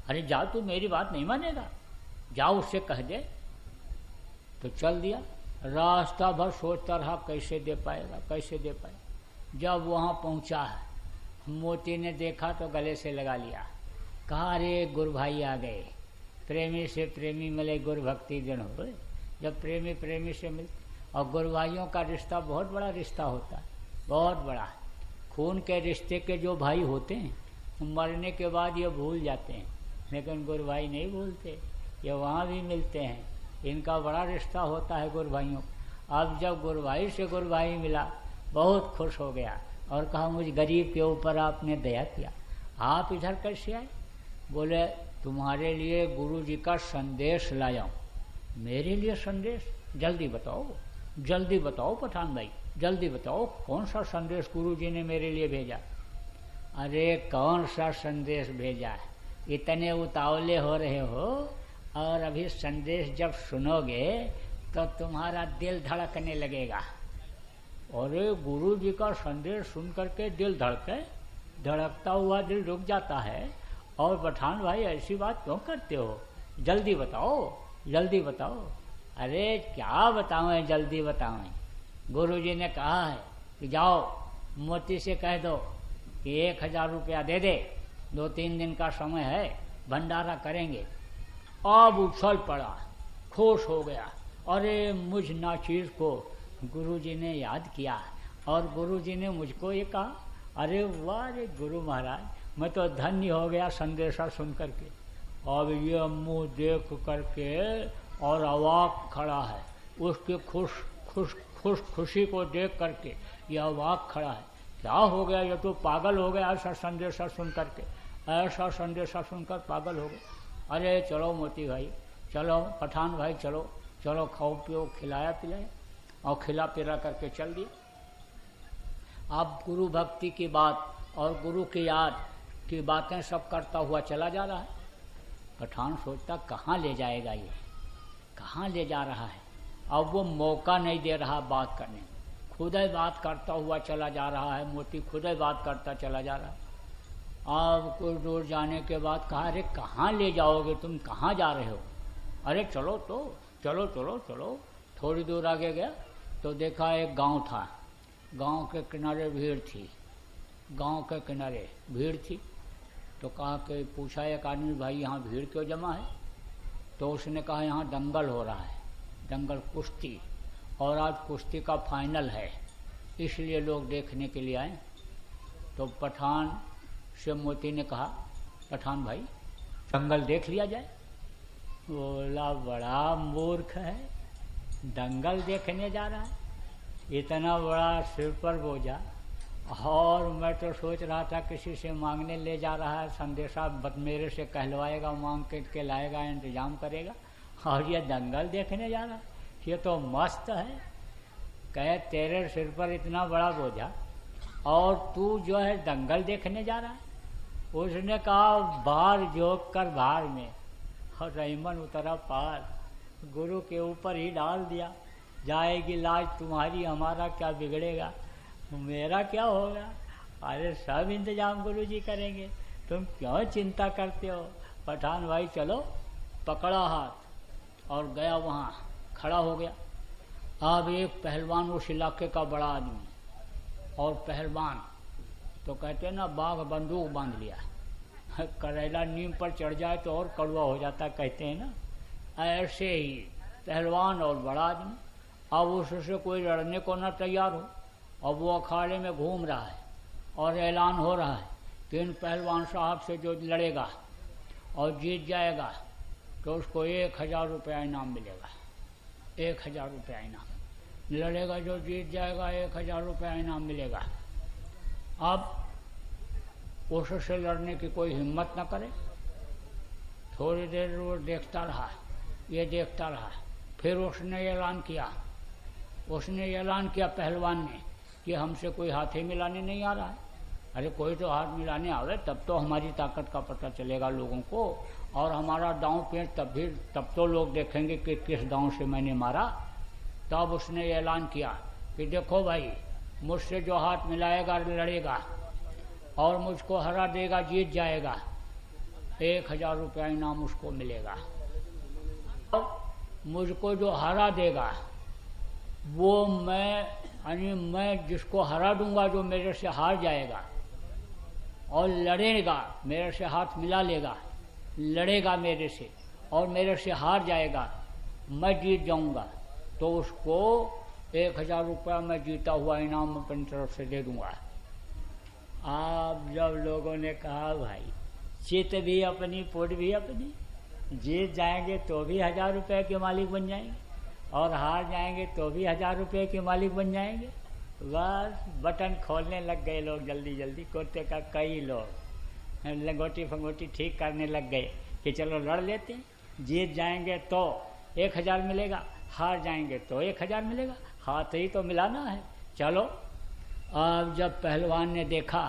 Speaker 1: अरे जा, तू मेरी बात नहीं मानेगा, जा उससे कह दे। तो चल दिया। रास्ता भर सोचता रहा कैसे दे पाएगा, कैसे दे पाएगा। जब वहाँ पहुँचा है, मोती ने देखा तो गले से लगा लिया। कहा अरे गुरु भाई आ गए, प्रेमी से प्रेमी मिले गुरु भक्ति दिन हो। जब प्रेमी प्रेमी से मिलते, और गुरु भाइयों का रिश्ता बहुत बड़ा रिश्ता होता है, बहुत बड़ा। खून के रिश्ते के जो भाई होते हैं मरने के बाद ये भूल जाते हैं, लेकिन गुरु भाई नहीं भूलते, ये वहाँ भी मिलते हैं। इनका बड़ा रिश्ता होता है गुरु भाइयों। अब जब गुरु भाई से गुरु भाई मिला, बहुत खुश हो गया और कहा मुझ गरीब के ऊपर आपने दया किया, आप इधर कैसे आए? बोले तुम्हारे लिए गुरु जी का संदेश लाया हूँ। मेरे लिए संदेश? जल्दी बताओ, जल्दी बताओ पठान भाई, जल्दी बताओ कौन सा संदेश गुरु जी ने मेरे लिए भेजा? अरे कौन सा संदेश भेजा है, इतने उतावले हो रहे हो, और अभी संदेश जब सुनोगे तो तुम्हारा दिल धड़कने लगेगा। अरे गुरु जी का संदेश सुन करके दिल धड़कता हुआ दिल रुक जाता है। और पठान भाई ऐसी बात क्यों करते हो, जल्दी बताओ, जल्दी बताओ। अरे क्या बताऊं, जल्दी बताऊं। गुरु जी ने कहा है कि जाओ मोती से कह दो कि 1000 रुपया दे दे, 2-3 दिन का समय है, भंडारा करेंगे। अब उछल पड़ा, खुश हो गया। अरे मुझ नाचीज को गुरु जी ने याद किया और गुरु जी ने मुझको ये कहा। अरे वाह रे गुरु महाराज, मैं तो धन्य हो गया संदेशा सुन करके। अब ये मुंह देख करके और अवाक खड़ा है, उसके खुशी को देख करके ये अवाक खड़ा है। क्या हो गया, ये तो पागल हो गया ऐसा संदेशा सुन करके, ऐसा संदेशा सुनकर पागल हो गया। अरे चलो मोती भाई, चलो पठान भाई, चलो चलो खाओ पियो, खिलाया पिलाया और खिला पिला करके चल दिया। अब गुरु भक्ति की बात और गुरु की याद की बातें सब करता हुआ चला जा रहा है। पठान सोचता कहाँ ले जाएगा ये, कहाँ ले जा रहा है। अब वो मौका नहीं दे रहा बात करने में, खुद ही बात करता हुआ चला जा रहा है। मोती खुद ही बात करता चला जा रहा है। अब कुछ दूर जाने के बाद कहा अरे कहाँ ले जाओगे तुम, कहाँ जा रहे हो? अरे चलो तो, चलो चलो चलो। थोड़ी दूर आगे गया तो देखा एक गांव था, गांव के किनारे भीड़ थी, गांव के किनारे भीड़ थी। तो कहा कि पूछा एक आदमी भाई यहाँ भीड़ क्यों जमा है? तो उसने कहा यहाँ दंगल हो रहा है, दंगल कुश्ती, और आज कुश्ती का फाइनल है, इसलिए लोग देखने के लिए आए। तो पठान से मोती ने कहा, पठान भाई दंगल देख लिया जाए। बोला बड़ा मूर्ख है, दंगल देखने जा रहा है, इतना बड़ा सिर पर बोझा, और मैं तो सोच रहा था किसी से मांगने ले जा रहा है, संदेशा मेरे से कहलवाएगा, मांग के लाएगा, इंतजाम करेगा, और ये दंगल देखने जा रहा है, ये तो मस्त है। कहे तेरे सिर पर इतना बड़ा बोझा और तू जो है दंगल देखने जा रहा है। उसने कहा बार जोक कर भार में, और रहीमन उतरा पार, गुरु के ऊपर ही डाल दिया। जाएगी लाज तुम्हारी, हमारा क्या बिगड़ेगा, मेरा क्या होगा, अरे सब इंतजाम गुरु जी करेंगे, तुम क्यों चिंता करते हो। पठान भाई चलो, पकड़ा हाथ और गया, वहाँ खड़ा हो गया। अब एक पहलवान उस इलाके का बड़ा आदमी, और पहलवान तो कहते हैं ना बाघ बंदूक बांध लिया, करेला नीम पर चढ़ जाए तो और कड़वा हो जाता, कहते हैं ना, ऐसे ही पहलवान और बड़ा आदमी। अब उससे कोई लड़ने को ना तैयार हो, अब वो अखाड़े में घूम रहा है और ऐलान हो रहा है कि इन पहलवान साहब से जो लड़ेगा और जीत जाएगा तो उसको 1000 रुपया इनाम मिलेगा, 1000 रुपया इनाम। लड़ेगा जो जीत जाएगा 1000 रुपया इनाम मिलेगा। अब उससे लड़ने की कोई हिम्मत न करे। थोड़ी देर वो देखता रहा, ये देखता रहा, फिर उसने ऐलान किया पहलवान ने कि हमसे कोई हाथ ही मिलाने नहीं आ रहा है। अरे कोई तो हाथ मिलाने आवे तब तो हमारी ताकत का पता चलेगा लोगों को, और हमारा दांव पेच तब तो लोग देखेंगे कि किस दांव से मैंने मारा। तब उसने ऐलान किया कि देखो भाई, मुझसे जो हाथ मिलाएगा लड़ेगा और मुझको हरा देगा, जीत जाएगा, 1000 रुपया इनाम उसको मिलेगा। और मुझको जो हरा देगा वो मैं जिसको हरा दूंगा, जो मेरे से हार जाएगा और लड़ेगा, मेरे से हाथ मिला लेगा, लड़ेगा मेरे से और मेरे से हार जाएगा, मैं जीत जाऊंगा, तो उसको 1000 रुपया मैं जीता हुआ इनाम अपनी तरफ से दे दूंगा। आप जब लोगों ने कहा भाई चित भी अपनी पुट भी अपनी, जीत जाएंगे तो भी 1000 रुपये के मालिक बन जाएंगे और हार जाएंगे तो भी 1000 रुपये के मालिक बन जाएंगे, बस बटन खोलने लग गए लोग जल्दी जल्दी। कुत्ते का कई लोग लंगोटी फंगोटी ठीक करने लग गए कि चलो लड़ लेते हैं, जीत जाएंगे तो 1000 मिलेगा, हार जाएंगे तो 1000 मिलेगा, हाथ ही तो मिलाना है, चलो। अब जब पहलवान ने देखा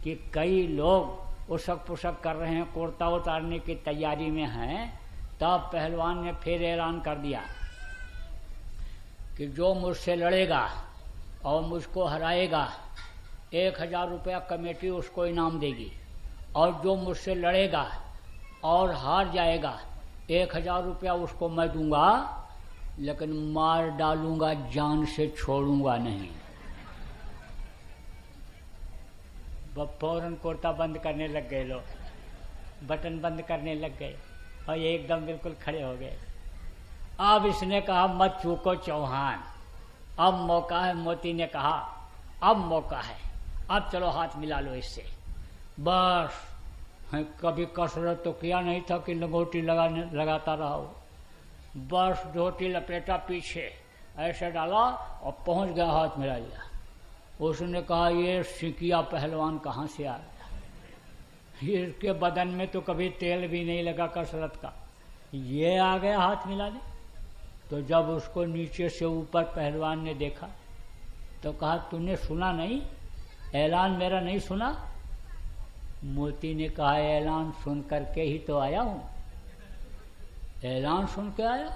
Speaker 1: कि कई लोग उसक पुसक कर रहे हैं, कुर्ता उतारने की तैयारी में हैं, तब पहलवान ने फिर ऐलान कर दिया कि जो मुझसे लड़ेगा और मुझको हराएगा 1000 रुपया कमेटी उसको इनाम देगी, और जो मुझसे लड़ेगा और हार जाएगा 1000 रुपया उसको मैं दूंगा, लेकिन मार डालूंगा, जान से छोड़ूंगा नहीं। फौरन कुर्ता बंद करने लग गए लोग, बटन बंद करने लग गए और एकदम बिल्कुल खड़े हो गए। अब इसने कहा मत चूको चौहान, अब मौका है। मोती ने कहा अब मौका है, अब चलो हाथ मिला लो इससे। बस कभी कसरत तो किया नहीं था कि लंगोटी लगाता रहा हो, बस धोती लपेटा पीछे ऐसे डाला और पहुंच गया, हाथ मिला लिया। उसने कहा ये सिकिया पहलवान कहाँ से आ गया, इसके बदन में तो कभी तेल भी नहीं लगा कसरत का, ये आ गया हाथ मिलाने। तो जब उसको नीचे से ऊपर पहलवान ने देखा तो कहा तूने सुना नहीं, ऐलान मेरा नहीं सुना। मोती ने कहा ऐलान सुन करके ही तो आया हूं। ऐलान सुन के आया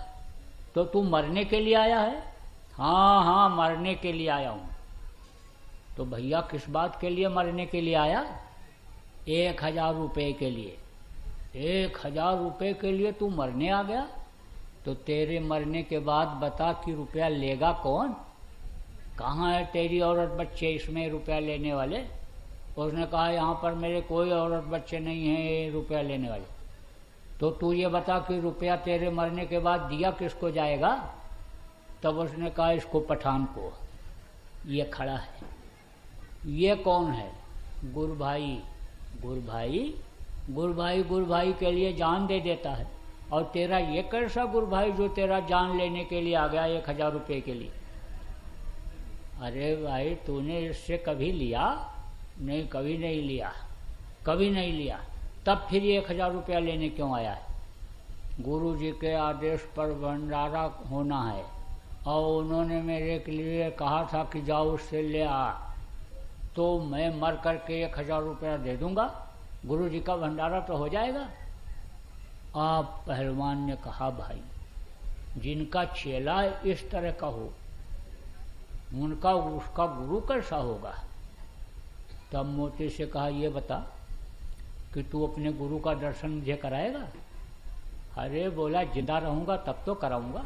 Speaker 1: तो तू मरने के लिए आया है? हाँ हाँ मरने के लिए आया हूं। तो भैया किस बात के लिए मरने के लिए आया? 1000 रुपये के लिए। 1000 रुपये के लिए तू मरने आ गया? तो तेरे मरने के बाद बता कि रुपया लेगा कौन? कहाँ है तेरी औरत बच्चे इसमें रुपया लेने वाले? उसने कहा यहाँ पर मेरे कोई औरत बच्चे नहीं हैं रुपया लेने वाले। तो तू ये बता कि रुपया तेरे मरने के बाद दिया किसको जाएगा? तब उसने कहा इसको पठान को। ये खड़ा है, ये कौन है? गुरु भाई। गुरु भाई, गुरु भाई, गुरु भाई के लिए जान दे देता है। और तेरा ये कैसा गुरु भाई जो तेरा जान लेने के लिए आ गया 1000 रुपये के लिए? अरे भाई, तूने इससे कभी लिया? नहीं, कभी नहीं लिया, कभी नहीं लिया। तब फिर 1000 रुपया लेने क्यों आया है? गुरु जी के आदेश पर भंडारा होना है और उन्होंने मेरे के लिए कहा था कि जाओ उससे ले आ, तो मैं मर करके 1000 रुपया दे दूंगा, गुरु जी का भंडारा तो हो जाएगा। आप पहलवान ने कहा, भाई जिनका चेला इस तरह का हो उनका उसका गुरु कैसा होगा? तब मोती से कहा, ये बता कि तू अपने गुरु का दर्शन मुझे कराएगा? अरे बोला, जिंदा रहूंगा तब तो कराऊंगा।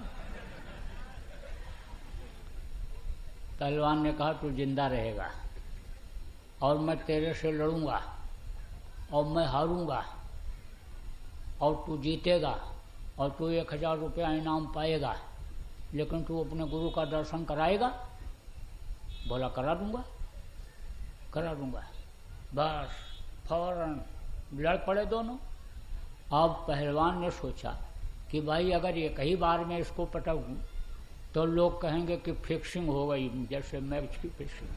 Speaker 1: पहलवान ने कहा, तू जिंदा रहेगा और मैं तेरे से लड़ूंगा और मैं हारूंगा और तू जीतेगा और तू 1000 रुपया इनाम पाएगा, लेकिन तू अपने गुरु का दर्शन कराएगा? बोला, करा दूंगा, करा दूंगा। बस फौरन लड़ पड़े दोनों। अब पहलवान ने सोचा कि भाई अगर एक ही बार में इसको पटकूं तो लोग कहेंगे कि फिक्सिंग हो गई, जैसे मैच की फिक्सिंग,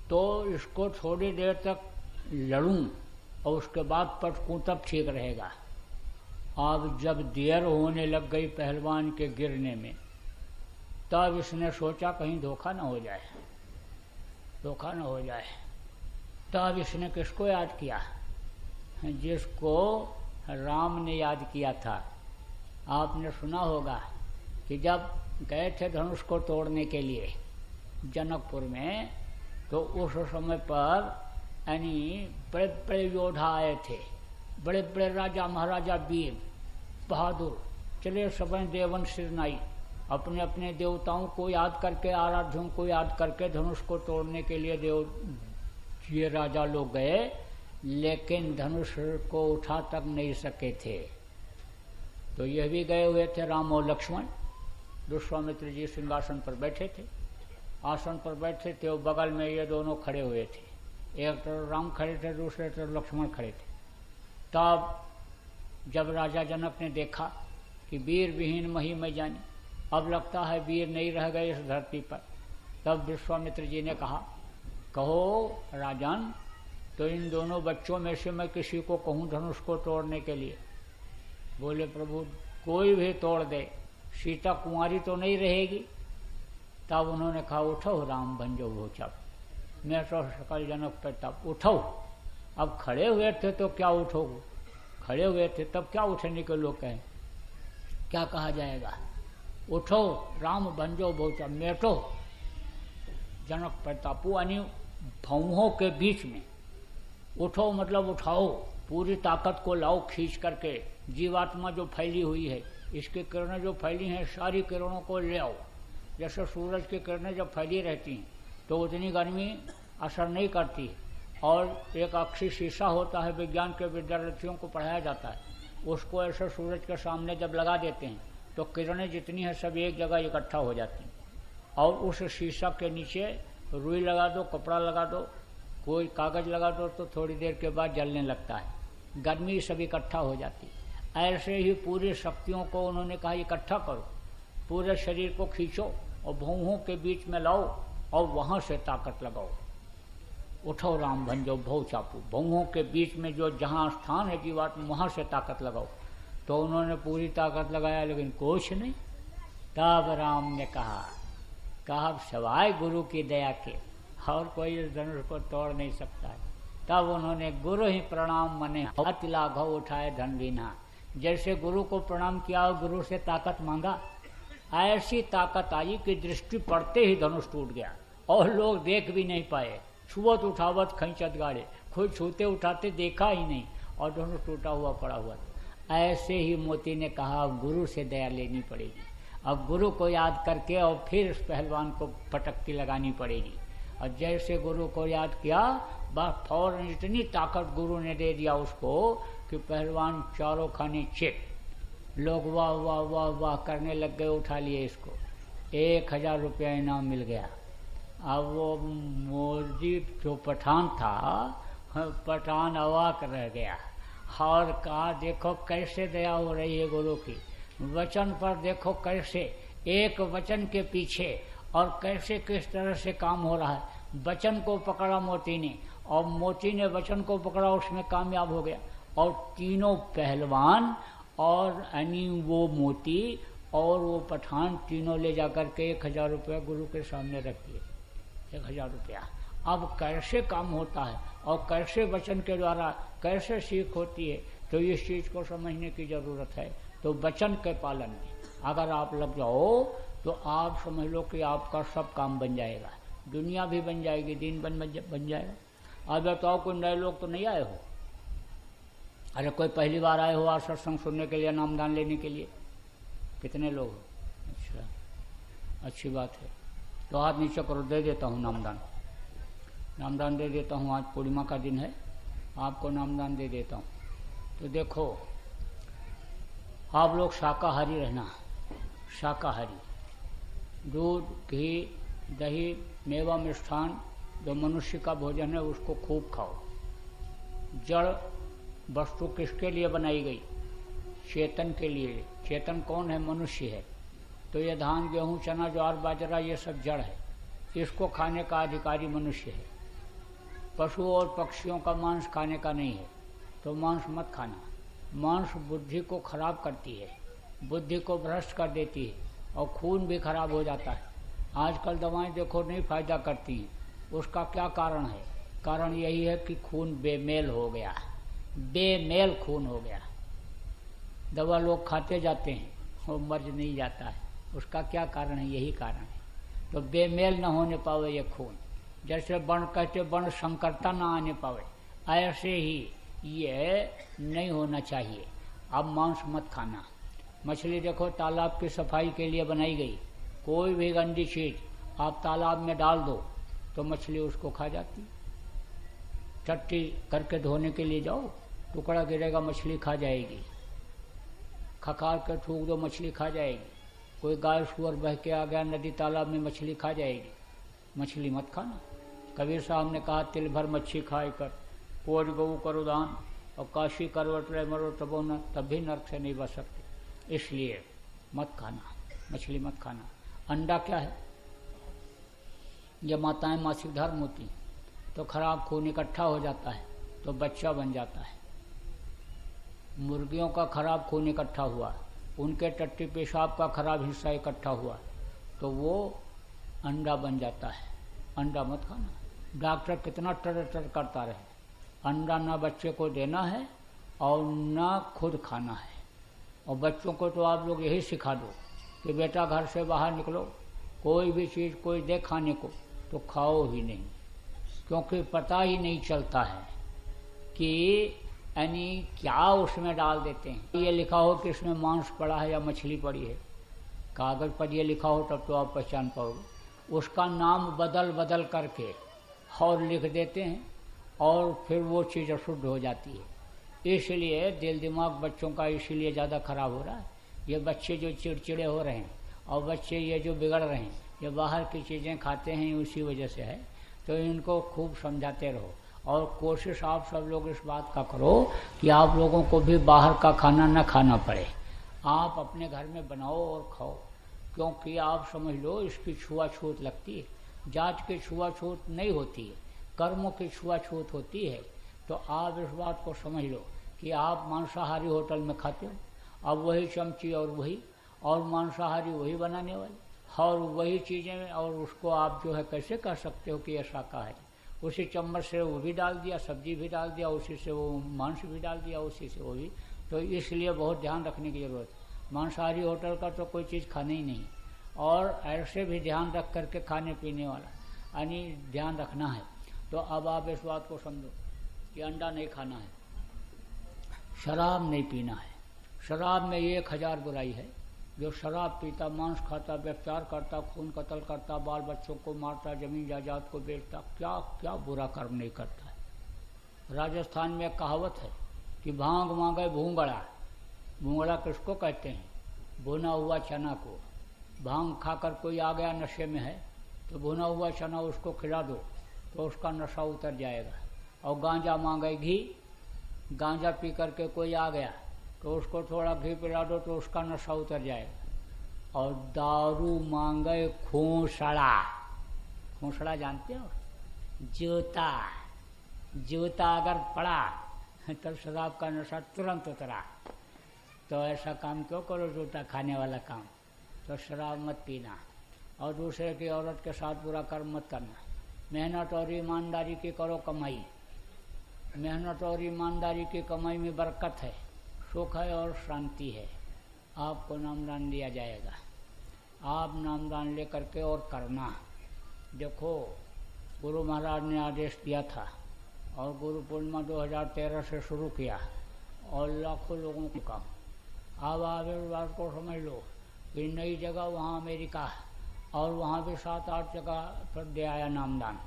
Speaker 1: तो इसको थोड़ी देर तक लड़ूं और उसके बाद पटकूं तब ठीक रहेगा। अब जब देर होने लग गई पहलवान के गिरने में, तब इसने सोचा कहीं धोखा न हो जाए, धोखा न हो जाए। तब इसने किसको याद किया? जिसको राम ने याद किया था। आपने सुना होगा कि जब गए थे धनुष को तोड़ने के लिए जनकपुर में, तो उस समय पर यानी बड़े बड़े योद्धा आए थे, बड़े बड़े राजा महाराजा वीर बहादुर चले समय देवन सिरनाई, अपने अपने देवताओं को याद करके, आराध्यों को याद करके धनुष को तोड़ने के लिए ये राजा लोग गए, लेकिन धनुष को उठा तक नहीं सके थे। तो यह भी गए हुए थे राम और लक्ष्मण। विश्वामित्र जी सिंहासन पर बैठे थे, आसन पर बैठे थे, और बगल में ये दोनों खड़े हुए थे, एक तरफ राम खड़े थे, दूसरे तरफ लक्ष्मण खड़े थे। तब जब राजा जनक ने देखा कि वीर विहीन मही में जानी, अब लगता है वीर नहीं रह गए इस धरती पर, तब विश्वामित्र जी ने कहा, कहो राजन, तो इन दोनों बच्चों में से मैं किसी को कहूँ धनुष को तोड़ने के लिए? बोले, प्रभु कोई भी तोड़ दे, सीता कुंवारी तो नहीं रहेगी। तब उन्होंने कहा, उठो राम भंजो भोचा, मैं तो सकल जनक पे तब उठो। अब खड़े हुए थे तो क्या उठोगे, खड़े हुए थे तब क्या उठने के लोग कहें, क्या कहा जाएगा? उठो राम भंजो भोचा, मेटो जनक प्रतापू, यानी भौहों के बीच में। उठो मतलब उठाओ, पूरी ताकत को लाओ खींच करके। जीवात्मा जो फैली हुई है, इसकी किरणें जो फैली हैं, सारी किरणों को ले आओ। जैसे सूरज की किरणें जब फैली रहती हैं तो उतनी गर्मी असर नहीं करती। और एक अक्षी शीशा होता है, विज्ञान के विद्यार्थियों को पढ़ाया जाता है, उसको ऐसे सूरज के सामने जब लगा देते हैं तो किरणें जितनी हैं सब एक जगह इकट्ठा हो जाती हैं। और उस शीशा के नीचे रुई लगा दो, कपड़ा लगा दो, कोई कागज लगा दो, तो थोड़ी देर के बाद जलने लगता है, गर्मी सब इकट्ठा हो जाती है। ऐसे ही पूरी शक्तियों को उन्होंने कहा इकट्ठा करो, पूरे शरीर को खींचो और भौहों के बीच में लाओ और वहां से ताकत लगाओ। उठो राम भंजो भौ चापू, भौहों के बीच में जो जहां स्थान है जीवात्मा, वहां से ताकत लगाओ। तो उन्होंने पूरी ताकत लगाया, लेकिन कुछ नहीं। तब राम ने कहा सवाए गुरु की दया के और कोई इस धनुष को तोड़ नहीं सकता है। तब उन्होंने गुरु ही प्रणाम मने अति लाघव उठाए धन बिना। जैसे गुरु को प्रणाम किया और गुरु से ताकत मांगा, ऐसी ताकत आई कि दृष्टि पड़ते ही धनुष टूट गया और लोग देख भी नहीं पाए। छुअत उठावत खैंचत गाड़े, खुद छूते उठाते देखा ही नहीं और धनुष टूटा हुआ पड़ा हुआ। ऐसे ही मोती ने कहा अब गुरु से दया लेनी पड़ेगी, अब गुरु को याद करके और फिर इस पहलवान को पटकती लगानी पड़ेगी। और जैसे गुरु को याद किया, बस फौरन इतनी ताकत गुरु ने दे दिया उसको कि पहलवान चारों खाने चेक। लोग वाह वाह वाह वाह करने लग गए, उठा लिए इसको। 1000 रुपया इनाम मिल गया। अब वो मोदी जो पठान था, पठान अवाक रह गया और कहा देखो कैसे दया हो रही है गुरु की, वचन पर देखो कैसे एक वचन के पीछे और कैसे किस तरह से काम हो रहा है। वचन को पकड़ा मोती ने और मोती ने वचन को पकड़ा, उसमें कामयाब हो गया। और तीनों पहलवान और यानी वो मोती और वो पठान तीनों ले जाकर के 1000 रुपया गुरु के सामने रख दिए। 1000 रुपया। अब कैसे काम होता है और कैसे वचन के द्वारा कैसे सीख होती है, तो इस चीज को समझने की जरूरत है। तो वचन के पालन में अगर आप लग जाओ तो आप समझ लो कि आपका सब काम बन जाएगा, दुनिया भी बन जाएगी, दिन बन जाएगा। अब बताओ कोई नए लोग तो नहीं आए हो? अरे कोई पहली बार आए हो आज सत्संग सुनने के लिए, नामदान लेने के लिए? कितने लोग हो? अच्छा, अच्छी बात है। तो हाथ नीचे करो, दे देता हूँ नामदान। नामदान दे देता हूँ, आज पूर्णिमा का दिन है, आपको नामदान दे देता हूँ। तो देखो आप लोग शाकाहारी रहना, शाकाहारी। दूध, घी, दही, मेवा, मिष्ठान जो मनुष्य का भोजन है उसको खूब खाओ। जड़ वस्तु किसके लिए बनाई गई? चेतन के लिए। चेतन कौन है? मनुष्य है। तो ये धान, गेहूं, चना, ज्वार, बाजरा ये सब जड़ है, इसको खाने का अधिकारी मनुष्य है। पशु और पक्षियों का मांस खाने का नहीं है, तो मांस मत खाना। मांस बुद्धि को खराब करती है, बुद्धि को भ्रष्ट कर देती है और खून भी खराब हो जाता है। आजकल दवाएं देखो नहीं फायदा करती हैं, उसका क्या कारण है? कारण यही है कि खून बेमेल हो गया, बेमेल खून हो गया। दवा लोग खाते जाते हैं और मर नहीं जाता है, उसका क्या कारण है? यही कारण है। तो बेमेल न होने पावे ये खून, जैसे वर्ण कहते वर्ण संकरता न आने पावे, ऐसे ही ये नहीं होना चाहिए। अब मांस मत खाना। मछली देखो तालाब की सफाई के लिए बनाई गई, कोई भी गंदी चीज आप तालाब में डाल दो तो मछली उसको खा जाती। टट्टी करके धोने के लिए जाओ, टुकड़ा गिरेगा मछली खा जाएगी। खकार के थूक दो मछली खा जाएगी। कोई गाय सुअर बह के आ गया नदी तालाब में, मछली खा जाएगी। मछली मत खाना। कबीर साहब ने कहा तिल भर मच्छी खाए कर, पोज गऊ करो दान, और काशी करवट रहे मरो तबो न, तब भी नरक से नहीं बच सकते। इसलिए मत खाना, मछली मत खाना। अंडा क्या है? ये माताएं मासिक धर्म होती तो खराब खून इकट्ठा हो जाता है तो बच्चा बन जाता है। मुर्गियों का खराब खून इकट्ठा हुआ, उनके टट्टी पेशाब का खराब हिस्सा इकट्ठा हुआ तो वो अंडा बन जाता है। अंडा मत खाना। डॉक्टर कितना टर करता रहे, अंडा ना बच्चे को देना है और ना खुद खाना है। और बच्चों को तो आप लोग यही सिखा दो कि बेटा घर से बाहर निकलो, कोई भी चीज़ कोई दे खाने को तो खाओ ही नहीं, क्योंकि पता ही नहीं चलता है कि यानी क्या उसमें डाल देते हैं। ये लिखा हो कि इसमें मांस पड़ा है या मछली पड़ी है, कागज पर ये लिखा हो तब तो आप पहचान पाओगे। उसका नाम बदल बदल करके और लिख देते हैं और फिर वो चीज़ अशुद्ध हो जाती है। इसलिए दिल दिमाग बच्चों का इसीलिए ज़्यादा खराब हो रहा है। ये बच्चे जो चिड़चिड़े हो रहे हैं और बच्चे ये जो बिगड़ रहे हैं, ये बाहर की चीज़ें खाते हैं, उसी वजह से है। तो इनको खूब समझाते रहो और कोशिश आप सब लोग इस बात का करो कि आप लोगों को भी बाहर का खाना न खाना पड़े। आप अपने घर में बनाओ और खाओ, क्योंकि आप समझ लो इसकी छुआछूत लगती है। जात की छुआछूत नहीं होती है, कर्मों की छुआछूत होती है। तो आप इस बात को समझ लो कि आप मांसाहारी होटल में खाते हो, अब वही चमची और मांसाहारी वही बनाने वाले और वही चीज़ें, और उसको आप जो है कैसे कह सकते हो कि यह शाकाहारी? उसी चम्मच से वो भी डाल दिया, सब्जी भी डाल दिया, उसी से वो मांस भी डाल दिया, उसी से वो भी। तो इसलिए बहुत ध्यान रखने की ज़रूरत है। मांसाहारी होटल का तो कोई चीज़ खाना ही नहीं, और ऐसे भी ध्यान रख करके खाने पीने वाला यानी ध्यान रखना है। तो अब आप इस बात को समझो कि अंडा नहीं खाना है, शराब नहीं पीना है। शराब में 1000 बुराई है। जो शराब पीता, मांस खाता, व्यभिचार करता, खून कत्ल करता, बाल बच्चों को मारता, जमीन जायदाद को बेचता, क्या क्या बुरा कर्म नहीं करता है। राजस्थान में एक कहावत है कि भांग मांगे भूंगड़ा। भूंगड़ा किसको कहते हैं? भुना हुआ चना को। भांग खाकर कोई आ गया नशे में है तो भुना हुआ चना उसको खिला दो तो उसका नशा उतर जाएगा। और गांजा मांगे घी, गांजा पी करके कोई आ गया तो उसको थोड़ा घी पिला दो तो उसका नशा उतर जाएगा। और दारू मांगे खूंसड़ा, खूंसड़ा जानते हो, जूता, जूता अगर पड़ा तब शराब का नशा तुरंत उतरा। तो ऐसा काम क्यों करो जूता खाने वाला काम, तो शराब मत पीना और दूसरे की औरत के साथ बुरा कर्म मत करना। मेहनत और ईमानदारी की करो कमाई, मेहनत और ईमानदारी की कमाई में बरकत है, सुख है और शांति है। आपको नामदान दिया जाएगा, आप नामदान ले करके और करना। देखो गुरु महाराज ने आदेश दिया था और गुरु पूर्णिमा 2013 से शुरू किया और लाखों लोगों को काम। अब आगे बात को समझ लो कि नई जगह वहाँ अमेरिका है और वहाँ भी 7-8 जगह पर दे आया नामदान।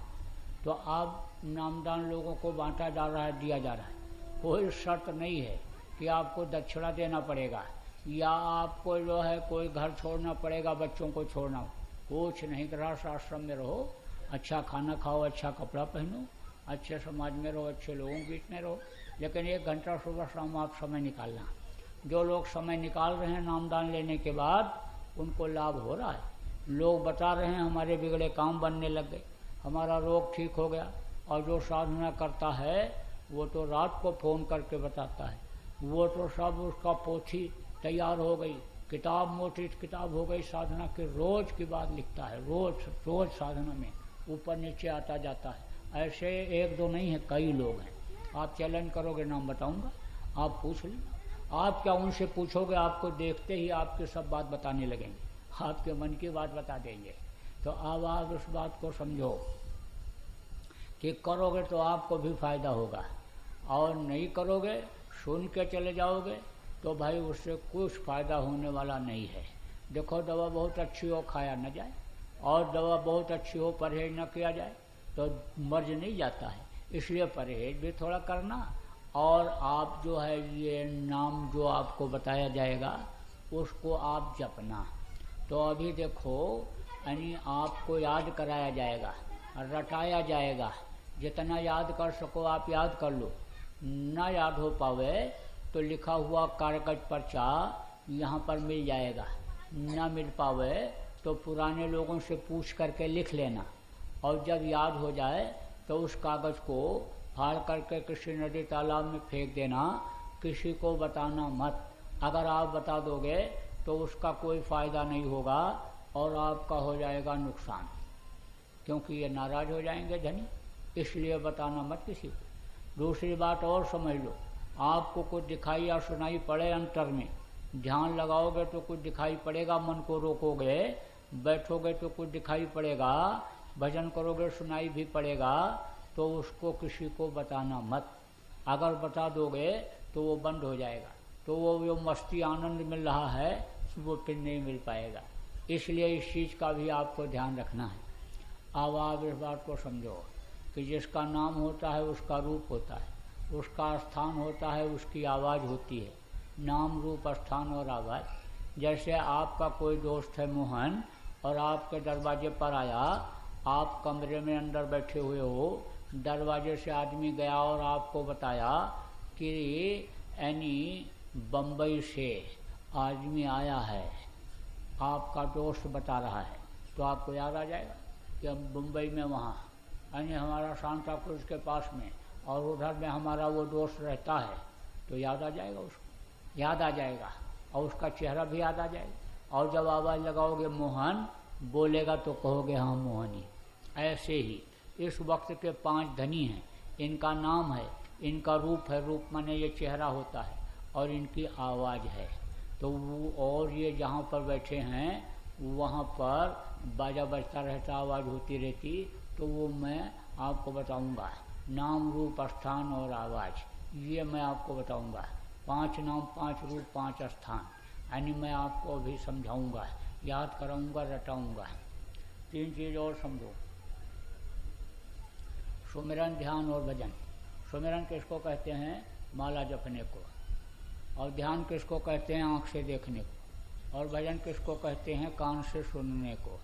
Speaker 1: तो अब नामदान लोगों को बांटा जा रहा है, दिया जा रहा है। कोई शर्त नहीं है कि आपको दक्षिणा देना पड़ेगा या आपको जो है कोई घर छोड़ना पड़ेगा, बच्चों को छोड़ना, कुछ नहीं। गृहस्थ आश्रम में रहो, अच्छा खाना खाओ, अच्छा कपड़ा पहनो, अच्छे समाज में रहो, अच्छे लोगों के बीच में रहो, लेकिन 1 घंटा सुबह शाम आप समय निकालना। जो लोग समय निकाल रहे हैं नामदान लेने के बाद उनको लाभ हो रहा है। लोग बता रहे हैं हमारे बिगड़े काम बनने लग गए, हमारा रोग ठीक हो गया। और जो साधना करता है वो तो रात को फ़ोन करके बताता है, वो तो सब उसका पोथी तैयार हो गई, किताब मोटी किताब हो गई साधना की, रोज की बात लिखता है, रोज रोज साधना में ऊपर नीचे आता जाता है। ऐसे 1-2 नहीं है, कई लोग हैं। आप चैलेंज करोगे नाम बताऊंगा, आप पूछ लें। आप क्या उनसे पूछोगे, आपको देखते ही आपके सब बात बताने लगेंगे, आपके मन की बात बता देंगे। तो अब आप उस बात को समझो कि करोगे तो आपको भी फायदा होगा, और नहीं करोगे सुन के चले जाओगे तो भाई उससे कुछ फायदा होने वाला नहीं है। देखो दवा बहुत अच्छी हो खाया न जाए, और दवा बहुत अच्छी हो परहेज न किया जाए तो मर्ज नहीं जाता है। इसलिए परहेज भी थोड़ा करना, और आप जो है ये नाम जो आपको बताया जाएगा उसको आप जपना। तो अभी देखो यानी आपको याद कराया जाएगा, रटाया जाएगा, जितना याद कर सको आप याद कर लो। ना याद हो पावे तो लिखा हुआ कागज पर्चा यहाँ पर मिल जाएगा, ना मिल पावे तो पुराने लोगों से पूछ करके लिख लेना, और जब याद हो जाए तो उस कागज़ को फाड़ करके किसी नदी तालाब में फेंक देना, किसी को बताना मत। अगर आप बता दोगे तो उसका कोई फ़ायदा नहीं होगा और आपका हो जाएगा नुकसान, क्योंकि ये नाराज़ हो जाएंगे धनी, इसलिए बताना मत किसी को। दूसरी बात और समझ लो, आपको कुछ दिखाई या सुनाई पड़े अंतर में, ध्यान लगाओगे तो कुछ दिखाई पड़ेगा, मन को रोकोगे बैठोगे तो कुछ दिखाई पड़ेगा, भजन करोगे सुनाई भी पड़ेगा, तो उसको किसी को बताना मत। अगर बता दोगे तो वो बंद हो जाएगा, तो वो जो मस्ती आनंद मिल रहा है वो फिर नहीं मिल पाएगा। इसलिए इस चीज़ का भी आपको ध्यान रखना है। अब आप इस बात को समझो कि जिसका नाम होता है उसका रूप होता है, उसका स्थान होता है, उसकी आवाज़ होती है। नाम रूप स्थान और आवाज़। जैसे आपका कोई दोस्त है मोहन और आपके दरवाजे पर आया, आप कमरे में अंदर बैठे हुए हो, दरवाजे से आदमी गया और आपको बताया कि यानी बम्बई से आदमी आया है, आपका दोस्त बता रहा है, तो आपको याद आ जाएगा कि हम बम्बई में वहाँ यानी हमारा सांता क्रूज के पास में और उधर में हमारा वो दोस्त रहता है, तो याद आ जाएगा, उसको याद आ जाएगा और उसका चेहरा भी याद आ जाएगा। और जब आवाज़ लगाओगे मोहन बोलेगा तो कहोगे हाँ मोहन ही। ऐसे ही इस वक्त के 5 धनी हैं, इनका नाम है, इनका रूप है, रूप माने ये चेहरा होता है, और इनकी आवाज़ है। तो वो और ये जहाँ पर बैठे हैं वहाँ पर बाजा बजता रहता, आवाज़ होती रहती, तो वो मैं आपको बताऊंगा। नाम रूप स्थान और आवाज़ ये मैं आपको बताऊंगा। 5 नाम 5 रूप 5 स्थान यानी मैं आपको अभी समझाऊंगा, याद कराऊंगा, रटाऊंगा। 3 चीज़ और समझो, सुमिरन ध्यान और भजन। सुमिरन किसको कहते हैं? माला जपने को। और ध्यान किसको कहते हैं? आँख से देखने को। और भजन किसको कहते हैं? कान से सुनने को।